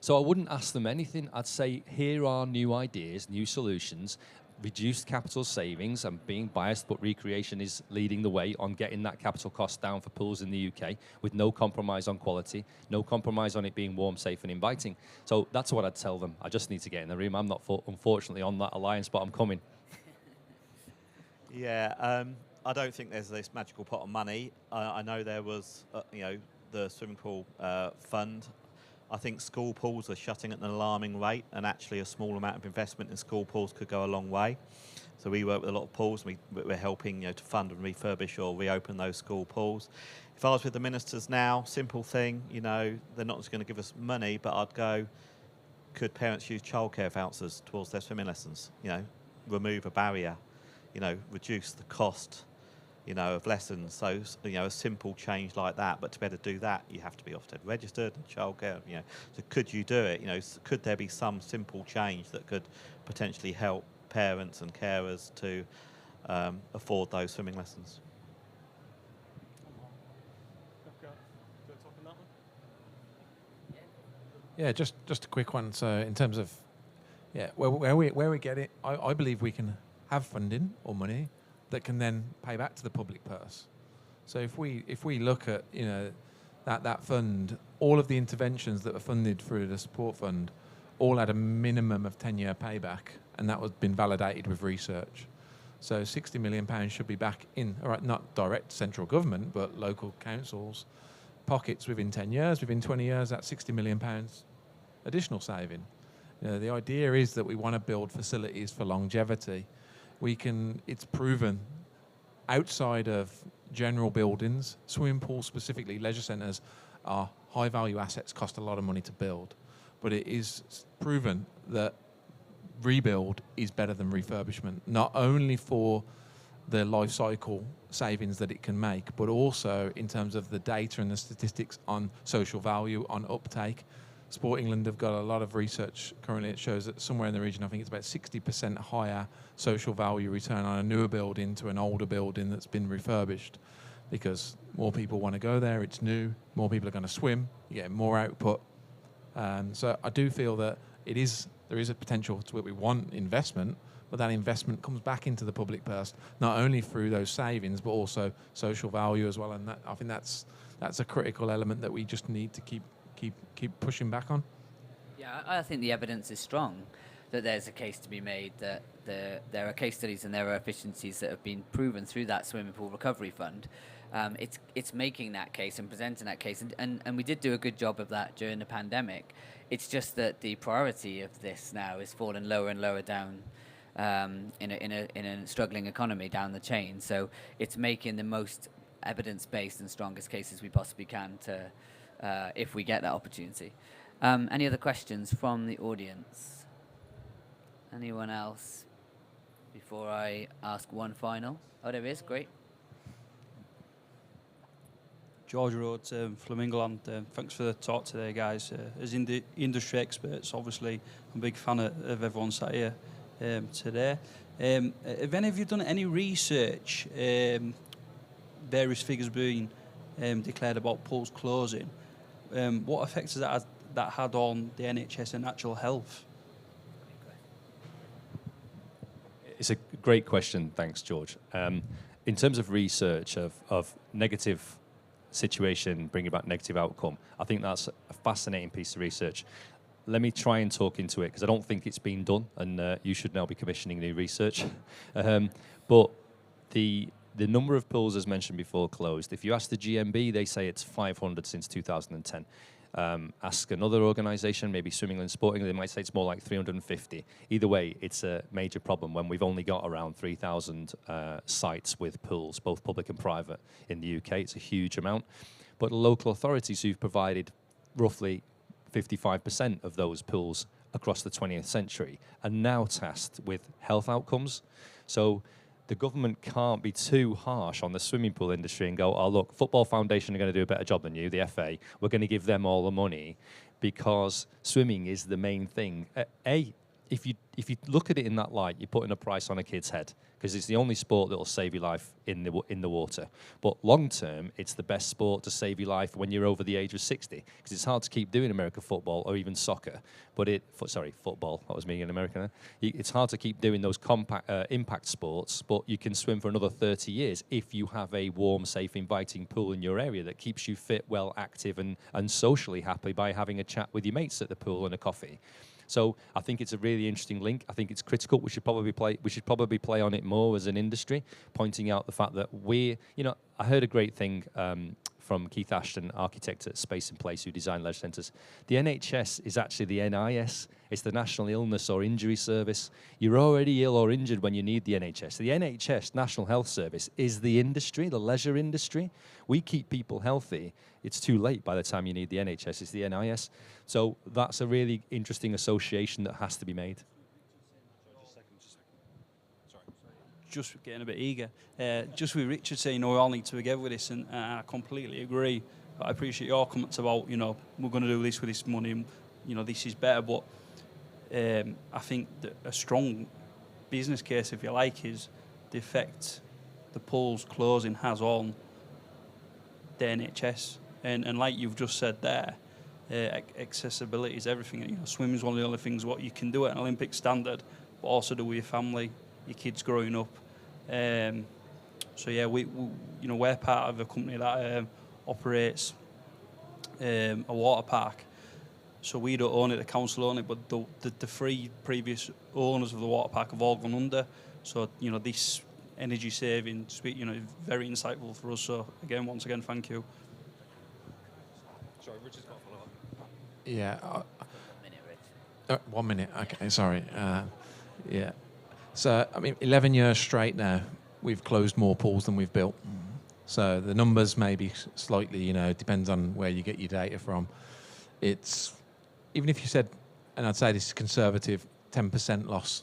So I wouldn't ask them anything. I'd say, here are new ideas, new solutions, reduced capital savings. I'm being biased, but recreation is leading the way on getting that capital cost down for pools in the UK with no compromise on quality, no compromise on it being warm, safe and inviting. So that's what I'd tell them. I just need to get in the room. I'm not, unfortunately, on that alliance, but I'm coming. Yeah, I don't think there's this magical pot of money. I know there was, the swimming pool fund. I think school pools are shutting at an alarming rate, and actually a small amount of investment in school pools could go a long way. So we work with a lot of pools, and we're helping to fund and refurbish or reopen those school pools. If I was with the ministers now, simple thing, they're not just going to give us money, but I'd go, could parents use childcare vouchers towards their swimming lessons? Remove a barrier, reduce the cost of lessons. So, a simple change like that. But to be able to do that, you have to be Ofsted registered and childcare. So could you do it? Could there be some simple change that could potentially help parents and carers to afford those swimming lessons? Yeah, just a quick one. So in terms of, where we get it, I believe we can have funding or money that can then pay back to the public purse. So if we look at that fund, all of the interventions that were funded through the support fund all had a minimum of 10-year payback, and that was been validated with research. So £60 million should be back in, all right, not direct central government, but local councils' pockets within 10 years. Within 20 years, that's £60 million additional saving. The idea is that we want to build facilities for longevity. It's proven outside of general buildings, swimming pools specifically, leisure centres are high value assets, cost a lot of money to build. But it is proven that rebuild is better than refurbishment, not only for the life cycle savings that it can make, but also in terms of the data and the statistics on social value, on uptake. Sport England have got a lot of research currently. It shows that somewhere in the region, I think it's about 60% higher social value return on a newer building to an older building that's been refurbished, because more people want to go there, it's new, more people are going to swim, you get more output. So I do feel that there is a potential to where we want investment, but that investment comes back into the public purse, not only through those savings, but also social value as well. And I think that's a critical element that we just need to keep pushing back on. Yeah, I think the evidence is strong that there's a case to be made that there are case studies and there are efficiencies that have been proven through that swimming pool recovery fund. It's making that case and presenting that case, and we did do a good job of that during the pandemic. It's just that the priority of this now is falling lower and lower down in a struggling economy down the chain. So it's making the most evidence-based and strongest cases we possibly can to if we get that opportunity. Any other questions from the audience? Anyone else before I ask one final? Oh, there is. Great. George Rhodes from England. Thanks for the talk today, guys. As industry experts, obviously, I'm a big fan of everyone sat here today. Have any of you done any research, various figures being declared about pools closing? What effects has that had on the NHS and natural health? It's a great question, thanks, George. In terms of research of negative situation, bring about negative outcome. I think that's a fascinating piece of research. Let me try and talk into it, because I don't think it's been done, and you should now be commissioning new research. But the number of pools, as mentioned before, closed. If you ask the GMB, they say it's 500 since 2010. Ask another organisation, maybe Swimming and Sporting, they might say it's more like 350. Either way, it's a major problem when we've only got around 3,000 sites with pools, both public and private, in the UK. It's a huge amount. But local authorities who've provided roughly 55% of those pools across the 20th century are now tasked with health outcomes. So the government can't be too harsh on the swimming pool industry and go, oh, look, Football Foundation are going to do a better job than you, the FA. We're going to give them all the money, because swimming is the main thing. If you look at it in that light, you're putting a price on a kid's head, because it's the only sport that will save your life in the water. But long term, it's the best sport to save your life when you're over the age of 60, because it's hard to keep doing American football or even soccer. But football. That was me in America. It's hard to keep doing those impact sports, but you can swim for another 30 years if you have a warm, safe, inviting pool in your area that keeps you fit, well, active, and socially happy by having a chat with your mates at the pool and a coffee. So I think it's a really interesting link. I think it's critical. We should probably play on it more as an industry, pointing out the fact that I heard a great thing from Keith Ashton, architect at Space and Place, who designed leisure centres. The NHS is actually the NIS. It's the National Illness or Injury Service. You're already ill or injured when you need the NHS. The NHS, National Health Service, is the industry, the leisure industry. We keep people healthy. It's too late by the time you need the NHS. It's the NIS. So that's a really interesting association that has to be made. Just getting a bit eager. Just with Richard saying, we all need to be together with this, and I completely agree. But I appreciate your comments about, we're going to do this with this money, and, this is better. But I think that a strong business case, if you like, is the effect the pools closing has on the NHS. And like you've just said there, accessibility is everything. Swimming is one of the only things what you can do at an Olympic standard, but also do with your family, your kids growing up. So yeah, we're part of a company that operates a water park. So we don't own it, the council own it, but the three previous owners of the water park have all gone under. So this energy saving, very insightful for us. So again, once again, thank you. Sorry, Richard's got to follow up. Yeah. 1 minute, Rich. 1 minute. Okay, sorry. Yeah. So, 11 years straight now, we've closed more pools than we've built. So the numbers may be slightly, depends on where you get your data from. It's, even if you said, and I'd say this is conservative, 10% loss.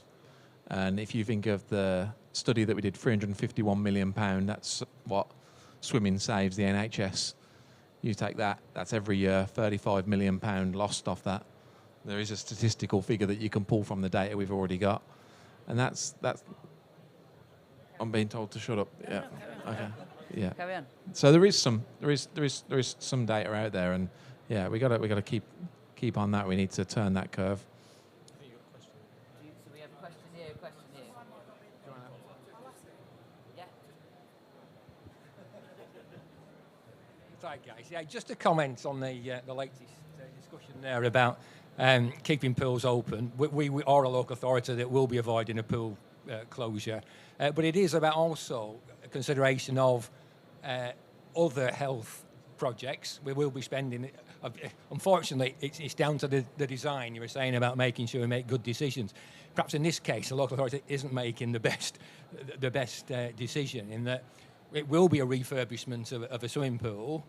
And if you think of the study that we did, £351 million, that's what swimming saves the NHS. You take that, that's every year, £35 million lost off that. There is a statistical figure that you can pull from the data we've already got. And that's I'm being told to shut up. Yeah. Okay. Yeah. Carry on. So there is some data out there, and yeah, we got to keep on that. We need to turn that curve. So we have a question here, a question here. Yeah. Right, guys. Yeah, just a comment on the latest discussion there about keeping pools open. We are a local authority that will be avoiding a pool closure, but it is about also a consideration of other health projects. We will be spending. Unfortunately, it's down to the design. You were saying about making sure we make good decisions. Perhaps in this case, the local authority isn't making the best decision, in that it will be a refurbishment of a swimming pool.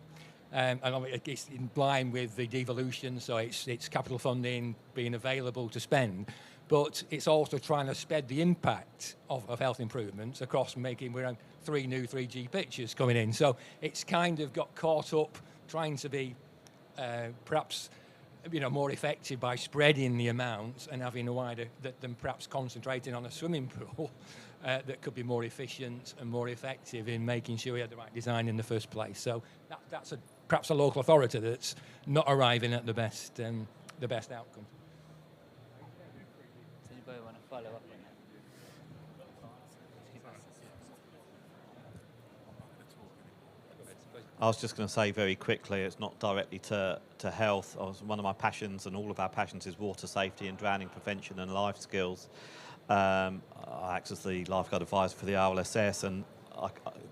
And it's in line with the devolution, so it's capital funding being available to spend. But it's also trying to spread the impact of health improvements across, making we're on 3 new 3G pitches coming in. So it's kind of got caught up trying to be perhaps more effective by spreading the amounts and having a wider than perhaps concentrating on a swimming pool that could be more efficient and more effective in making sure we had the right design in the first place. So that's perhaps a local authority that's not arriving at the best outcome. Does anybody want to follow up on that? I was just going to say very quickly, it's not directly to health. One of my passions, and all of our passions, is water safety and drowning prevention and life skills. I act as the lifeguard advisor for the RLSS, and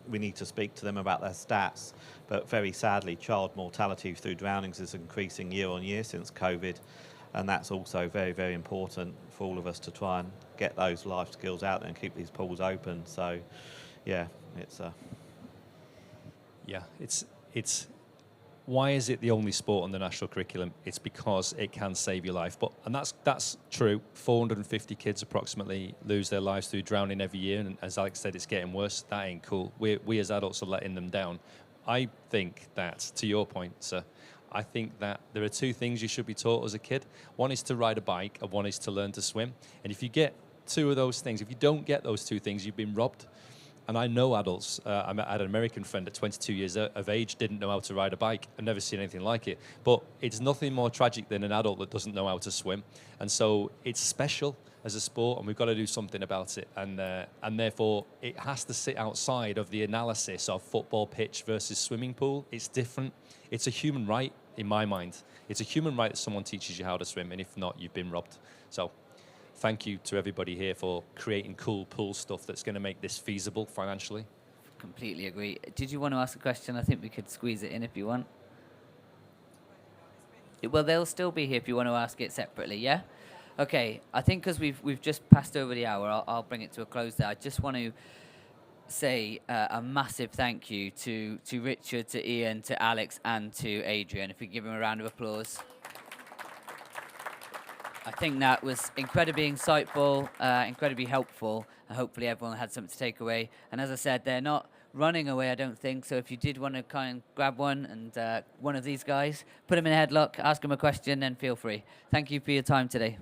we need to speak to them about their stats. But very sadly, child mortality through drownings is increasing year on year since COVID, and that's also very, very important for all of us to try and get those life skills out there and keep these pools open. So, yeah, it's Yeah, it's why is it the only sport on the national curriculum? It's because it can save your life. And that's true. 450 kids approximately lose their lives through drowning every year, and as Alex said, it's getting worse. That ain't cool. We as adults are letting them down. I think that, to your point, sir, I think that there are two things you should be taught as a kid. One is to ride a bike, and one is to learn to swim. And if you get two of those things, if you don't get those two things, you've been robbed. And I know adults. I had an American friend at 22 years of age, didn't know how to ride a bike. I've never seen anything like it. But it's nothing more tragic than an adult that doesn't know how to swim. And so it's special as a sport, and we've got to do something about it. And therefore, it has to sit outside of the analysis of football pitch versus swimming pool. It's different. It's a human right, in my mind. It's a human right that someone teaches you how to swim, and if not, you've been robbed. So thank you to everybody here for creating cool pool stuff that's going to make this feasible financially. Completely agree. Did you want to ask a question? I think we could squeeze it in if you want. Well, they'll still be here if you want to ask it separately, yeah? Okay, I think because we've just passed over the hour, I'll bring it to a close there. I just want to say a massive thank you to Richard, to Ian, to Alex, and to Adrian. If we give them a round of applause. I think that was incredibly insightful, incredibly helpful, and hopefully everyone had something to take away. And as I said, they're not running away, I don't think, so if you did want to kind of grab one and one of these guys, put them in a headlock, ask them a question, then feel free. Thank you for your time today.